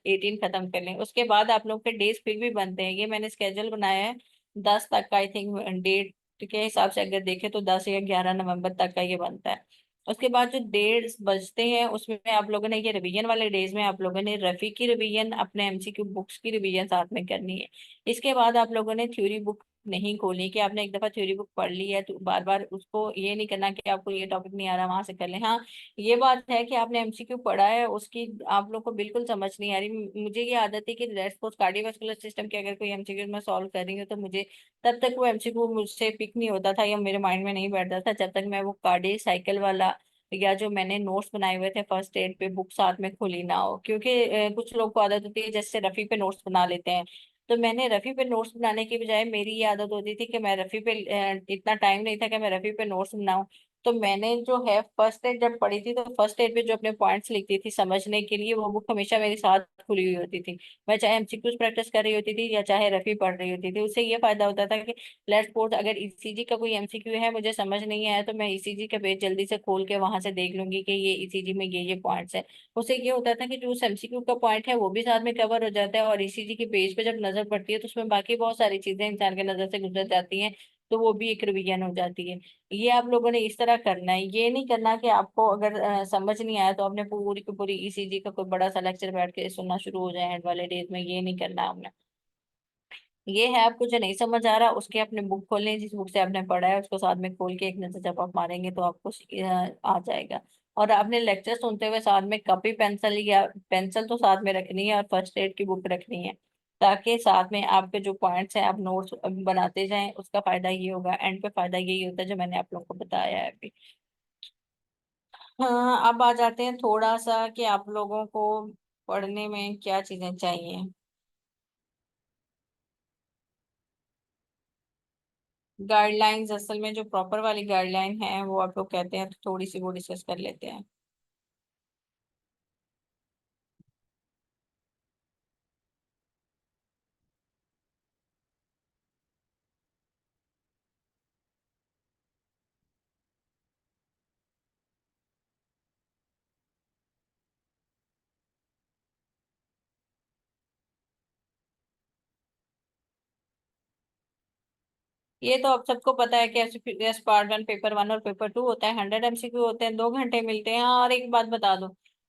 18 खत्म कर लें। उसके बाद आप लोग के डेज फिर भी बनते हैं, ये मैंने स्केजूल बनाया है 10 तक का, आई थिंक डेट के हिसाब से अगर देखें तो 10 या 11 नवंबर तक का ये बनता है। उसके बाद जो डेज बचते हैं उसमें आप लोगों ने, ये रिवीजन वाले डेज में आप लोगों ने रफी की रिवीजन, अपने एमसीक्यू बुक्स की रिवीजन साथ में करनी है। इसके बाद आप लोगों ने थ्योरी बुक नहीं खोलनी कि आपने एक दफा थ्योरी बुक पढ़ ली है तो बार बार उसको ये नहीं करना कि आपको ये टॉपिक नहीं आ रहा वहां से कर लें। हाँ, ये बात है कि आपने एमसीक्यू पढ़ा है, उसकी आप लोग को बिल्कुल समझ नहीं आ रही। मुझे ये आदत है कि सपोज कार्डियोवास्कुलर सिस्टम के अगर कोई एमसीक्यू मैं सॉल्व कर रही हूँ तो मुझे तब तक वो एमसीक्यू मुझसे पिक नहीं होता था या मेरे माइंड में नहीं बैठता था जब तक मैं वो कार्डियो साइकिल वाला या जो मैंने नोट्स बनाए हुए थे फर्स्ट एड पे बुक साथ में खुली ना हो। क्योंकि कुछ लोग को आदत होती है जैसे रफी पे नोट्स बना लेते हैं, तो मैंने रफी पे नोट्स बनाने की बजाय मेरी ये आदत होती थी कि मैं रफी पे इतना टाइम नहीं था कि मैं रफी पे नोट्स बनाऊं। तो मैंने जो है फर्स्ट एड जब पढ़ी थी तो फर्स्ट एड पे जो अपने पॉइंट्स लिखती थी समझने के लिए, वो बुक हमेशा मेरे साथ खुली हुई होती थी। मैं चाहे एमसीक्यूज प्रैक्टिस कर रही होती थी या चाहे रफी पढ़ रही होती थी। उससे ये फायदा होता था कि लेट्स सपोज अगर ईसीजी का कोई एमसीक्यू है मुझे समझ नहीं आया, तो मैं ईसीजी का पेज जल्दी से खोल के वहां से देख लूंगी कि ये ईसीजी में ये पॉइंट्स है। उससे ये होता था कि जो उस एमसीक्यू का पॉइंट है वो भी साथ में कवर हो जाता है, और ईसीजी के पेज पे जब नजर पड़ती है तो उसमें बाकी बहुत सारी चीजें इंसान के नजर से गुजर जाती हैं, तो वो भी एक रिवीजन हो जाती है। ये आप लोगों ने इस तरह करना है, ये नहीं करना कि आपको अगर समझ नहीं आया तो आपने पूरी की पूरी ईसीजी का कोई बड़ा सा लेक्चर बैठ के सुनना शुरू हो जाए एंड वाले डेज में, ये नहीं करना हमने। ये है, आपको जो नहीं समझ आ रहा उसके अपने बुक खोल लें, जिस बुक से आपने पढ़ा है उसको साथ में खोल के एक नजर जब आप मारेंगे तो आपको आ जाएगा। और आपने लेक्चर सुनते हुए साथ में कॉपी पेंसिल, या पेंसिल तो साथ में रखनी है, और फर्स्ट एड की बुक रखनी है, ताकि साथ में आपके जो पॉइंट्स हैं आप नोट्स बनाते जाएं। उसका फायदा ये होगा, एंड पे फायदा यही होता है जो मैंने आप लोगों को बताया है अभी। हाँ, अब आ जाते हैं थोड़ा सा कि आप लोगों को पढ़ने में क्या चीजें चाहिए। गाइडलाइंस, असल में जो प्रॉपर वाली गाइडलाइन है वो आप लोग कहते हैं तो थोड़ी सी वो डिस्कस कर लेते हैं। ये तो अब सबको पता है कि एस पार्ट 1 पेपर 1 और पेपर 2 होता है, 100 एमसीक्यू होते हैं, 2 घंटे मिलते हैं। और एक बात बता दो,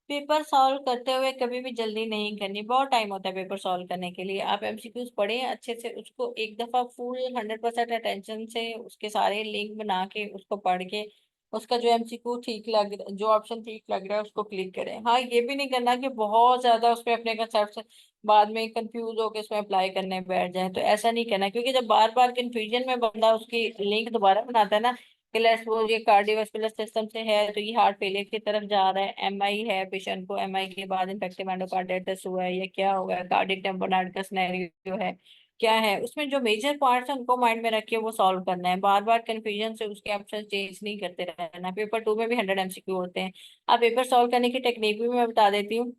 पेपर सॉल्व करते हुए कभी भी जल्दी नहीं करनी, बहुत टाइम होता है पेपर सॉल्व करने के लिए। आप एमसीक्यूज पढ़ें अच्छे से, उसको एक दफा फुल 100% अटेंशन से उसके सारे लिंक बना के उसको पढ़ के उसका जो एमसीक्यू ठीक लग जो ऑप्शन ठीक लग रहा है उसको क्लिक करें। हाँ, ये भी नहीं करना कि बहुत ज्यादा उसमें अपने कंसेप्ट बाद में कंफ्यूज होकर इसमें अप्लाई करने बैठ जाए, तो ऐसा नहीं करना। क्योंकि जब बार बार कंफ्यूजन में बंदा उसकी लिंक दोबारा बनाता है ना कि लेट्स वो ये कार्डियोवास्कुलर सिस्टम से है तो ये हार्ट फेलियर की तरफ जा रहा है, एमआई है पेशेंट को, एमआई के बाद इन्फेक्टिव एंडोकार्डाइटिस हुआ है या क्या हुआ है, कार्डियक टेम्पोनार्ड का सिनेरियो है, क्या है, उसमें जो मेजर पॉइंट्स है उनको माइंड में रख के वो सॉल्व करना है। बार बार कंफ्यूजन से उसके ऑप्शन चेंज नहीं करते रहना। पेपर 2 में भी 100 एमसीक्यू होते हैं। अब पेपर सॉल्व करने की टेक्निक भी मैं बता देती हूँ।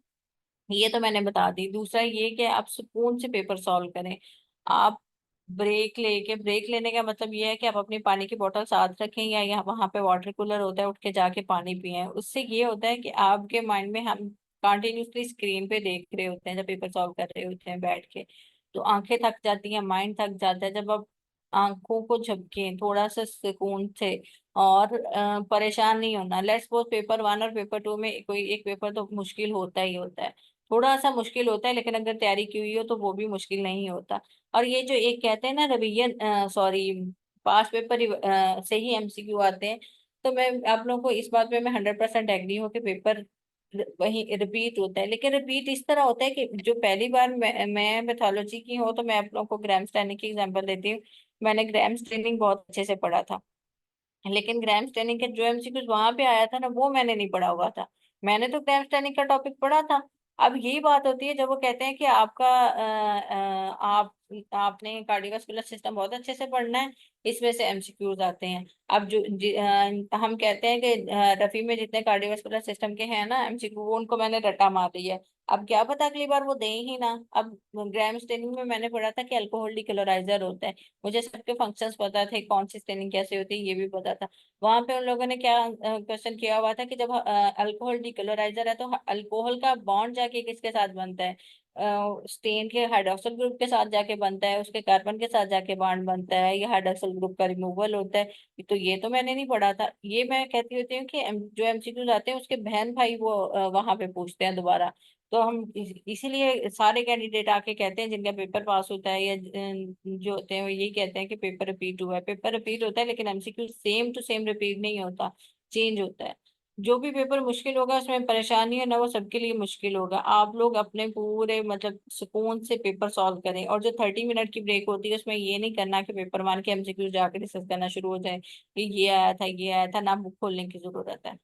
ये तो मैंने बता दी। दूसरा ये कि आप सुकून से पेपर सॉल्व करें। आप ब्रेक लेने का मतलब ये है कि आप अपनी पानी की बोतल साथ रखें, या यहाँ वहां पे वाटर कूलर होता है, उठ के जाके पानी पिए। उससे ये होता है कि आपके माइंड में हम कंटिन्यूसली स्क्रीन पे देख रहे होते हैं जब पेपर सॉल्व कर रहे होते हैं बैठ के, तो आंखें थक जाती हैं, माइंड थक जाता है। जब आप आंखों को झपकें थोड़ा सा सुकून से, और परेशान नहीं होना। लेट्स सपोज पेपर वन और पेपर टू में कोई एक पेपर तो मुश्किल होता ही होता है, थोड़ा सा मुश्किल होता है, लेकिन अगर तैयारी की हुई हो तो वो भी मुश्किल नहीं होता। और ये जो एक कहते हैं ना रिवीजन, सॉरी, पास पेपर से ही एमसीक्यू आते हैं, तो मैं आप लोगों को इस बात पे मैं 100% एग्री हूँ कि पेपर वही रिपीट होता है। लेकिन रिपीट इस तरह होता है कि जो पहली बार मैं पैथोलॉजी की हूँ, तो मैं आप लोगों को ग्राम स्टैनिंग की एग्जांपल देती हूँ। मैंने ग्राम स्टैनिंग बहुत अच्छे से पढ़ा था, लेकिन ग्राम स्टैनिंग के जो एमसीक्यूज वहां पे आया था ना, वो मैंने नहीं पढ़ा हुआ था। मैंने तो ग्राम स्टैनिंग का टॉपिक पढ़ा था। अब यही बात होती है जब वो कहते हैं कि आपका आपने कार्डियोवास्कुलर सिस्टम बहुत अच्छे से पढ़ना है, इसमें से एमसीक्यूज आते हैं। अब हम कहते हैं कि रफी में जितने कार्डियोवास्कुलर सिस्टम के हैं ना एमसीक्यू, वो उनको मैंने रट्टा मार दिया है। अब क्या पता अगली बार वो दें ही ना। अब ग्राम स्टेनिंग में मैंने पढ़ा था कि अल्कोहल डिक्लोराइजर होता है, मुझे सबके फंक्शंस पता थे, कौन सी स्टेनिंग कैसे होती है ये भी पता था। वहां पे उन लोगों ने क्या क्वेश्चन किया हुआ था कि जब अल्कोहल डिक्लोराइजर है तो अल्कोहल का बॉन्ड जाके किसके साथ बनता है, स्टेन के हाइड्रोक्सिल ग्रुप के साथ जाके बनता है, उसके कार्बन के साथ जाके बॉन्ड बनता है, या हाइड्रोक्सिल ग्रुप का रिमूवल होता है। तो ये तो मैंने नहीं पढ़ा था। ये मैं कहती होती हूँ कि जो एमसीक्यूज आते हैं उसके बहन भाई वो वहां पे पूछते हैं दोबारा। तो हम इसीलिए सारे कैंडिडेट आके कहते हैं जिनका पेपर पास होता है, या जो होते हैं वो यही कहते हैं कि पेपर रिपीट हुआ है। पेपर रिपीट होता है, लेकिन MCQ same to same repeat नहीं होता, चेंज होता है। जो भी पेपर मुश्किल होगा उसमें परेशानी है ना, वो सबके लिए मुश्किल होगा। आप लोग अपने पूरे मतलब सुकून से पेपर सॉल्व करें, और जो 30 मिनट की ब्रेक होती है उसमें ये नहीं करना कि पेपर वन के एमसीक्यू जाकर डिस्कस करना शुरू हो जाए कि ये आया था ये आया था, ना बुक खोलने की जरूरत है।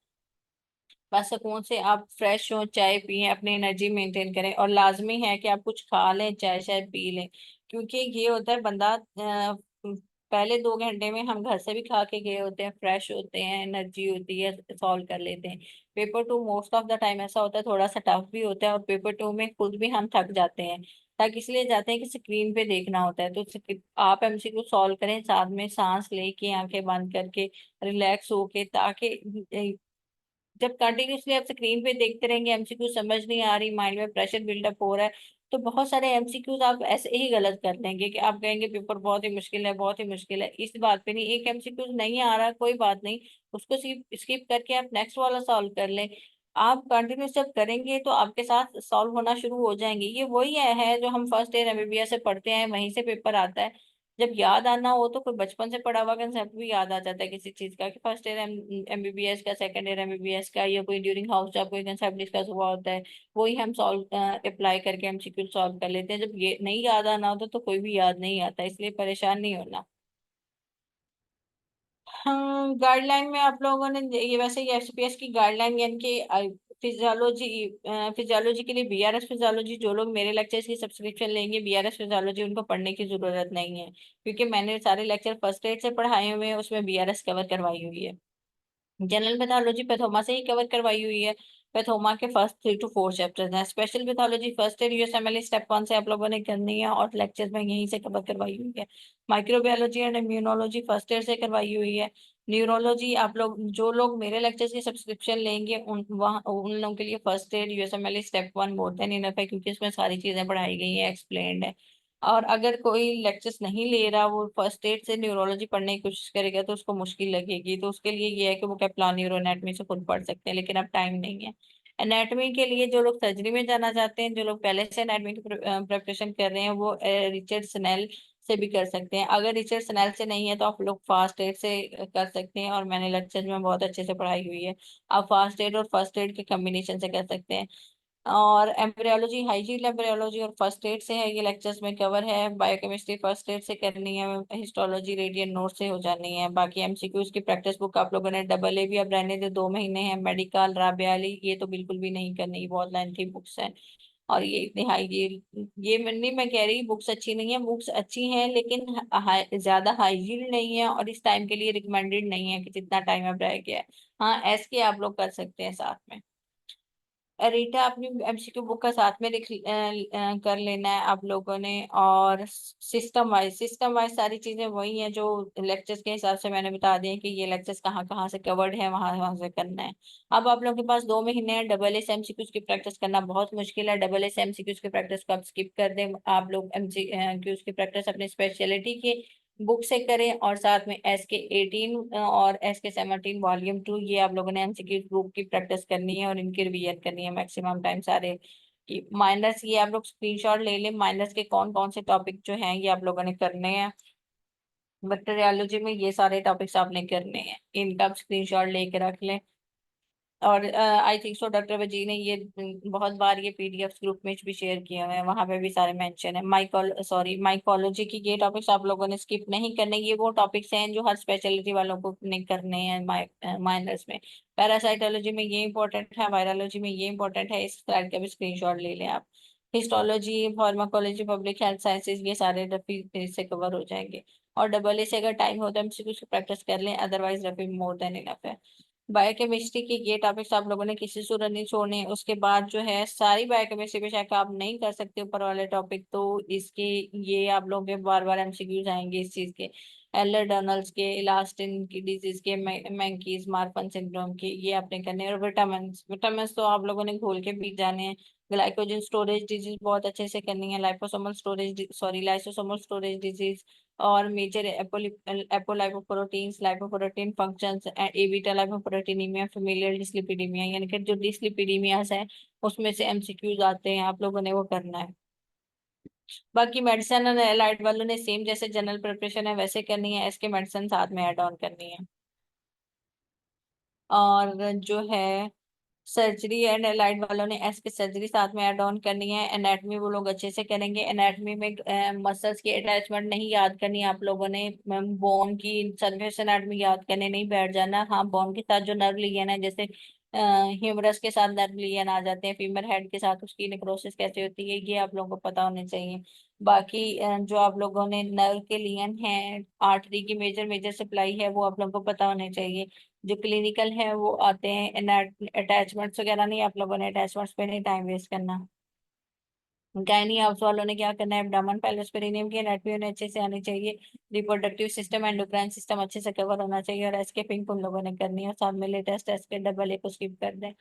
बस सुकून से आप फ्रेश हो, चाय पिए, अपनी एनर्जी मेंटेन करें, और लाजमी है कि आप कुछ खा लें, चाय शाय पी लें। क्योंकि ये होता है बंदा पहले 2 घंटे में हम घर से भी खा के गए होते हैं, फ्रेश होते हैं, एनर्जी होती है, सॉल्व कर लेते हैं। Paper two most of the time ऐसा होता है, थोड़ा सा टफ भी होता है, और पेपर टू में खुद भी हम थक जाते हैं। थक इसलिए जाते हैं कि स्क्रीन पे देखना होता है। तो आप एमसीक्यू सॉल्व करें साथ में सांस लेके, आंखें बंद करके, रिलैक्स होके, ताकि जब कंटिन्यूसली आप स्क्रीन पे देखते रहेंगे, एमसीक्यू समझ नहीं आ रही, माइंड में प्रेशर बिल्डअप हो रहा है, तो बहुत सारे एमसीक्यूज आप ऐसे ही गलत कर लेंगे कि आप कहेंगे पेपर बहुत ही मुश्किल है, बहुत ही मुश्किल है। इस बात पे नहीं, एक एमसीक्यू नहीं आ रहा कोई बात नहीं, उसको स्किप करके आप नेक्स्ट वाला सॉल्व कर लें। आप कंटिन्यूस जब करेंगे तो आपके साथ सॉल्व होना शुरू हो जाएंगे। ये वही है जो हम फर्स्ट ईयर एमबीबीएस से पढ़ते हैं, वहीं से पेपर आता है। जब याद आना हो तो कोई बचपन से पढ़ा हुआ कंसेप्ट भी याद आ जाता है किसी चीज का, कि फर्स्ट ईयर एमबीबीएस का, सेकंड ईयर एमबीबीएस का, या कोई ड्यूरिंग हाउस जब कोई कंसेप्ट डिस्कस हुआ होता है, वही हम सॉल्व अप्लाई करके एमसीक्यू सॉल्व कर लेते हैं। जब ये नहीं याद आना होता तो कोई भी याद नहीं आता, इसलिए परेशान नहीं होना। हाँ, गाइडलाइन में आप लोगों ने ये वैसे ये एफसीपीएस की गाइडलाइन यानी कि फिजियोलॉजी फिजियोलॉजी के लिए बीआरएस फिजियोलॉजी, जो लोग मेरे लेक्चर्स की सब्सक्रिप्शन लेंगे बीआरएस फिजियोलॉजी, उनको पढ़ने की जरूरत नहीं है, क्योंकि मैंने सारे लेक्चर फर्स्ट एड से पढ़ाए हुए हैं, उसमें बीआरएस कवर करवाई हुई है। जनरल पैथोलॉजी पैथोमा से ही कवर करवाई हुई है। पैथोमा के फर्स्ट 3 to 4 चैप्टर्स हैं। Special pathology first year यूएसएमएल step 1 से आप लोगों ने करनी है, और लेक्चर्स में यहीं से कवर करवाई हुई है। Microbiology and immunology first year से करवाई हुई है। न्यूरोलॉजी आप लोग जो लोग मेरे लेक्चर्स की सब्सक्रिप्शन लेंगे उन लोगों के लिए first year यूएसएमएल step 1 more than enough है, क्योंकि इसमें सारी चीजें पढ़ाई गई हैं, एक्सप्लेन्ड है। और अगर कोई लेक्चर्स नहीं ले रहा, वो फर्स्ट एड से न्यूरोलॉजी पढ़ने की कोशिश करेगा, तो उसको मुश्किल लगेगी। तो उसके लिए ये है कि वो कैप्लान न्यूरो एनाटमी से खुद पढ़ सकते हैं, लेकिन अब टाइम नहीं है। एनाटमी के लिए जो लोग सर्जरी में जाना चाहते हैं, जो लोग पहले से एनाटमी की प्रिपरेशन कर रहे हैं, वो रिचर्ड स्नेल से भी कर सकते हैं। अगर रिचर्ड स्नेल से नहीं है तो आप लोग फास्ट एड से कर सकते हैं, और मैंने लेक्चर में बहुत अच्छे से पढ़ाई हुई है। आप फास्ट एड और फर्स्ट एड के कम्बिनेशन से कर सकते हैं। और एम्ब्रियोलॉजी, हाइजीन एम्ब्रियोलॉजी और फर्स्ट एड से है, ये लेक्चर्स में कवर है। बायोकेमिस्ट्री फर्स्ट एड से करनी है, हिस्टोलॉजी रेडियन नोट से हो जानी है। बाकी एमसीक्यूज की प्रैक्टिस बुक आप लोगों ने डबल ए भी अब रहने दे, 2 महीने हैं। मेडिकल राबियाली ये तो बिल्कुल भी नहीं करनी, बहुत लेंथी बुक्स हैं। और ये इतनी हाइजीन, ये मैं नहीं, मैं कह रही बुक्स अच्छी नहीं है, बुक्स अच्छी हैं लेकिन ज्यादा हाइजीन नहीं है, और इस टाइम के लिए रिकमेंडेड नहीं है कि जितना टाइम अब रह गया है। हाँ, एस के आप लोग कर सकते हैं साथ में। रीटा अपनी एमसीक्यू बुक का साथ में कर लेना है आप लोगों ने। और सिस्टम वाइज सारी चीजें वही हैं जो लेक्चर्स के हिसाब से मैंने बता दिए कि ये लेक्चर्स कहाँ कहाँ से कवर्ड है, वहां वहां से करना है। अब आप लोगों के पास 2 महीने हैं। डबल एस एमसीक्यूज की प्रैक्टिस करना बहुत मुश्किल है। डबल एस एमसीक्यूज की प्रैक्टिस को आप स्किप कर दें। आप लोग एमसीक्यूज की प्रैक्टिस अपनी स्पेशलिटी के बुक से करें, और साथ में SK 18 और SK 17 वॉल्यूम 2, ये आप लोगों ने एमसीक्यू बुक की प्रैक्टिस करनी है और इनकी रिवीजन करनी है मैक्सिमम टाइम सारे। माइनस ये आप लोग स्क्रीनशॉट ले लें, माइनस के कौन कौन से टॉपिक जो हैं ये आप लोगों ने करने हैं। बैक्टीरियोलॉजी में ये सारे टॉपिक्स आपने करने हैं, इनका आप स्क्रीनशॉट लेके रख लें। और आई थिंक सो डॉक्टर वजी ने ये बहुत बार ये PDF ग्रुप में भी शेयर किए हुए हैं, वहां पे भी सारे मेंशन है। माइकोलॉजी की ये टॉपिक्स आप लोगों ने स्किप नहीं करने। ये वो टॉपिक्स हैं जो हर स्पेशलिटी वालों को नहीं करने हैं माइनर्स में। पैरासाइटोलॉजी में ये इंपॉर्टेंट है, वायरोलॉजी में ये इंपॉर्टेंट है, इस स्लाइड का भी स्क्रीनशॉट ले लें आप। Histology, pharmacology, public health sciences, ये सारे रफी से कवर हो जाएंगे। और डबल ए से अगर टाइम हो तो MCQ की प्रैक्टिस कर लें, otherwise Rafi more than enough है। बायोकेमिस्ट्री के ये टॉपिक्स आप लोगों ने किसी सूरत नहीं छोड़ने। उसके बाद जो है सारी बायोकेमिस्ट्री पे शायद आप नहीं कर सकते ऊपर वाले टॉपिक, तो इसके ये आप लोगों के बार बार MCQs आएंगे इस चीज के। एलर के, इलास्टिन की डिजीज के, मैंकीज मार्फन सिंड्रोम के, ये आपने करने हैं। और विटामिन विटामिन तो आप लोगों ने घोल के पी जाने हैं। ग्लाइकोजन स्टोरेज डिजीज बहुत अच्छे से करनी है। लाइसोसोमल स्टोरेज डिजीज, और मेजर एपोलाइपोप्रोटीन्स, लाइपोप्रोटीन फंक्शंस, ए बीटा लाइपोप्रोटीनीमिया, फेमिलियल डिस्लिपिडीमिया, यानी कि जो डिस्लिपिडीमियास है उसमें से MCQs आते हैं, आप लोगों ने वो करना है। बाकी मेडिसिन और एलाइड वालों ने सेम जैसे जनरल प्रिपरेशन है वैसे करनी है, इसके मेडिसिन साथ में ऐड ऑन करनी है। और जो है सर्जरी एंड एलाइड वालों ने एस के सर्जरी साथ में ऐड ऑन करनी है। एनाटमी वो लोग अच्छे से करेंगे। एनाटमी में मसल्स की अटैचमेंट नहीं याद करनी है आप लोगों ने। बोन की सरफेस एनाटमी याद करने नहीं बैठ जाना। हाँ, बोन के साथ जो नर्व लिगेंड है, जैसे ह्यूमरस के साथ नर्व लिगेंड आ जाते हैं, फीमर हेड के साथ उसकी नेक्रोसिस कैसे होती है, ये आप लोगों को पता होने चाहिए। बाकी जो आप लोगों ने नर्व के लिगेंड हैं, आर्टरी की मेजर मेजर सप्लाई है, वो आप लोगों को पता होने चाहिए। जो क्लिनिकल है वो आते हैं। अटैचमेंट्स वगैरह नहीं, आप लोगों ने अटैचमेंट्स पे नहीं टाइम वेस्ट करना। गायनी हाउस वालों ने क्या करना है, एब्डोमेन पेल्विस पेरिनियम की एनाटॉमी उन्हें अच्छे से आनी चाहिए। रिप्रोडक्टिव सिस्टम, एंडोक्राइन सिस्टम अच्छे से कवर होना चाहिए। और एस्केपिंग उन लोगों ने करनी है, और साथ में लेटेस्ट एस्के डबल ए को स्किप कर दें।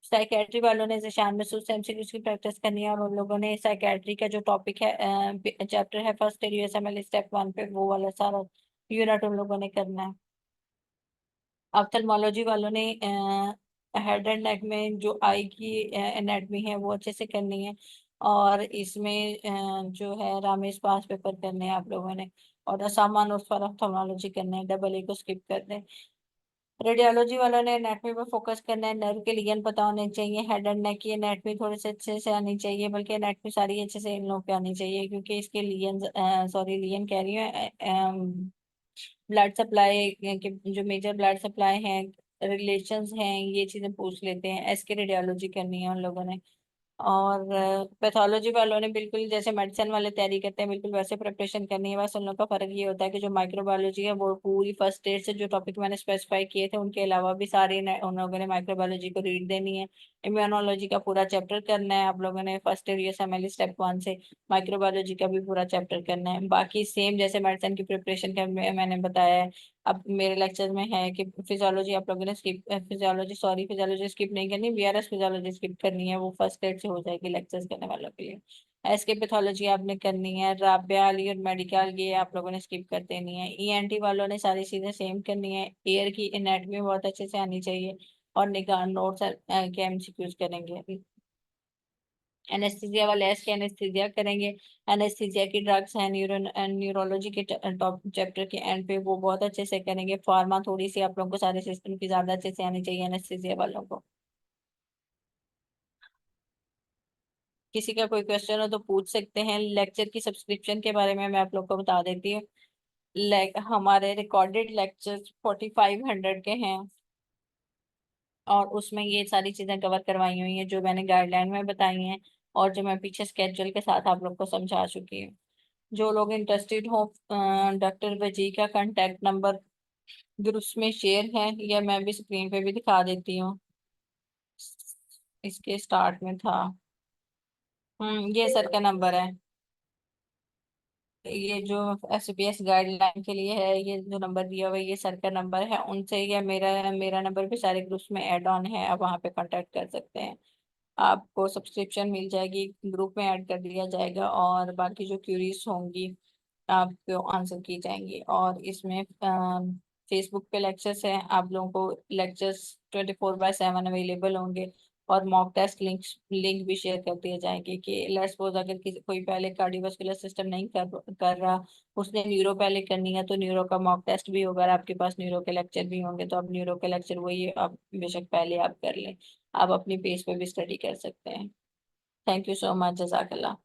साइकेट्री वालों ने जिशान महसूस MCQs की प्रैक्टिस करनी है, और उन लोगों ने साइकेट्री का जो टॉपिक है, चैप्टर है फर्स्ट USML स्टेप 1 पे, वो वाला सारा यूनिट उन लोगों ने करना है। ऑप्थेल्मोलॉजी वालों ने हेड एंड नेक में जो आई की एनाटमी है वो अच्छे से करनी है। और इसमें जो है रामेश पास पेपर करने हैं आप लोगों ने। और असामान उस पर ऑप्थेल्मोलॉजी करना है, डबल ए को स्किप कर दें। रेडियोलॉजी वालों ने एनाटमी पर फोकस करना है। नर्व के लिगेंड पता होने चाहिए। हेड एंड नेक की एनाटमी थोड़े से अच्छे से आनी चाहिए, बल्कि एनाटमी सारी अच्छे से इन लोगों पे आनी चाहिए, क्योंकि इसके लिगेंड लिगेंड कह रही हूँ, ब्लड सप्लाई के जो मेजर ब्लड सप्लाई है, रिलेशंस हैं, ये चीजें पूछ लेते हैं। एसके रेडियोलॉजी करनी है उन लोगों ने। और पैथोलॉजी वालों ने बिल्कुल जैसे मेडिसिन वाले तैयारी करते हैं बिल्कुल वैसे प्रिपरेशन करनी है। बस उन लोगों का फर्क ये होता है कि जो माइक्रोबायोलॉजी है वो पूरी फर्स्ट स्टेज से जो टॉपिक मैंने स्पेसिफाई किए थे उनके अलावा भी सारे उन लोगों ने माइक्रोबायोलॉजी को रीड देनी है। इम्यूनोलॉजी का पूरा चैप्टर करना है आप लोगों ने फर्स्ट ईयर USMLE स्टेप 1 से। माइक्रोबायोलॉजी का भी पूरा चैप्टर करना है। बाकी सेम जैसे मेडिसिन की प्रिपरेशन का मैंने बताया है। अब मेरे लेक्चर में है कि फिजियोलॉजी आप लोगों ने फिजियोलॉजी स्किप नहीं करनी, BRS फिजियोलॉजी स्किप करनी है, वो फर्स्ट एड से हो जाएगी लेक्चर्स करने वालों के लिए। एसके पैथोलॉजी आपने करनी है। राबिया अली और मेडिकल ये आप लोगों ने स्किप कर देनी है। ENT वालों ने सारी चीजें सेम करनी है। एयर की एनाटमी बहुत अच्छे से आनी चाहिए। और निगाह नोट्स के MCQs करेंगे। एनेस्थीसिया वाले एस के एनेस्थीसिया करेंगे। एनेस्थीसिया की ड्रग्स हैं, न्यूरोलॉजी के टॉप चैप्टर के एंड पे वो बहुत अच्छे से करेंगे। फार्मा थोड़ी सी आप लोगों को सारे सिस्टम की ज्यादा अच्छे से आनी चाहिए एनेस्थीसिया वालों को। किसी का कोई क्वेश्चन हो तो पूछ सकते हैं। लेक्चर की सब्सक्रिप्शन के बारे में मैं आप लोग को बता देती हूँ। हमारे रिकॉर्डेड लेक्चर्स 4500 के हैं, और उसमें ये सारी चीजें कवर करवाई हुई हैं जो मैंने गाइडलाइन में बताई हैं, और जो मैं पीछे स्केड्यूल के साथ आप लोग को समझा चुकी हूँ। जो लोग इंटरेस्टेड हो, डॉक्टर वजी का कांटेक्ट नंबर ग्रुप्स में शेयर है, या मैं भी स्क्रीन पे भी दिखा देती हूँ। इसके स्टार्ट में था। ये सर का नंबर है। ये जो एसपीएस गाइडलाइन के लिए है, ये जो नंबर दिया हुआ है ये सर का नंबर है। उनसे या मेरा मेरा नंबर भी सारे ग्रुप्स में ऐड ऑन है, आप वहाँ पे कांटेक्ट कर सकते हैं। आपको सब्सक्रिप्शन मिल जाएगी, ग्रुप में ऐड कर दिया जाएगा, और बाकी जो क्यूरीज होंगी आपको आंसर की जाएंगी। और इसमें फेसबुक पे लेक्चर्स हैं, आप लोगों को लेक्चर्स 24/7 अवेलेबल होंगे। और मॉक टेस्ट लिंक भी शेयर कर दिए जाएंगे कि लेट्स सपोज अगर किसी कोई पहले कार्डियोवास्कुलर सिस्टम नहीं कर रहा, उसने न्यूरो पहले करनी है, तो न्यूरो का मॉक टेस्ट भी होगा। और आपके पास न्यूरो के लेक्चर भी होंगे, तो आप न्यूरो के लेक्चर वही आप बेशक पहले आप कर लें, आप अपनी पेस पे भी स्टडी कर सकते हैं। थैंक यू सो मच, जजाकल्ला।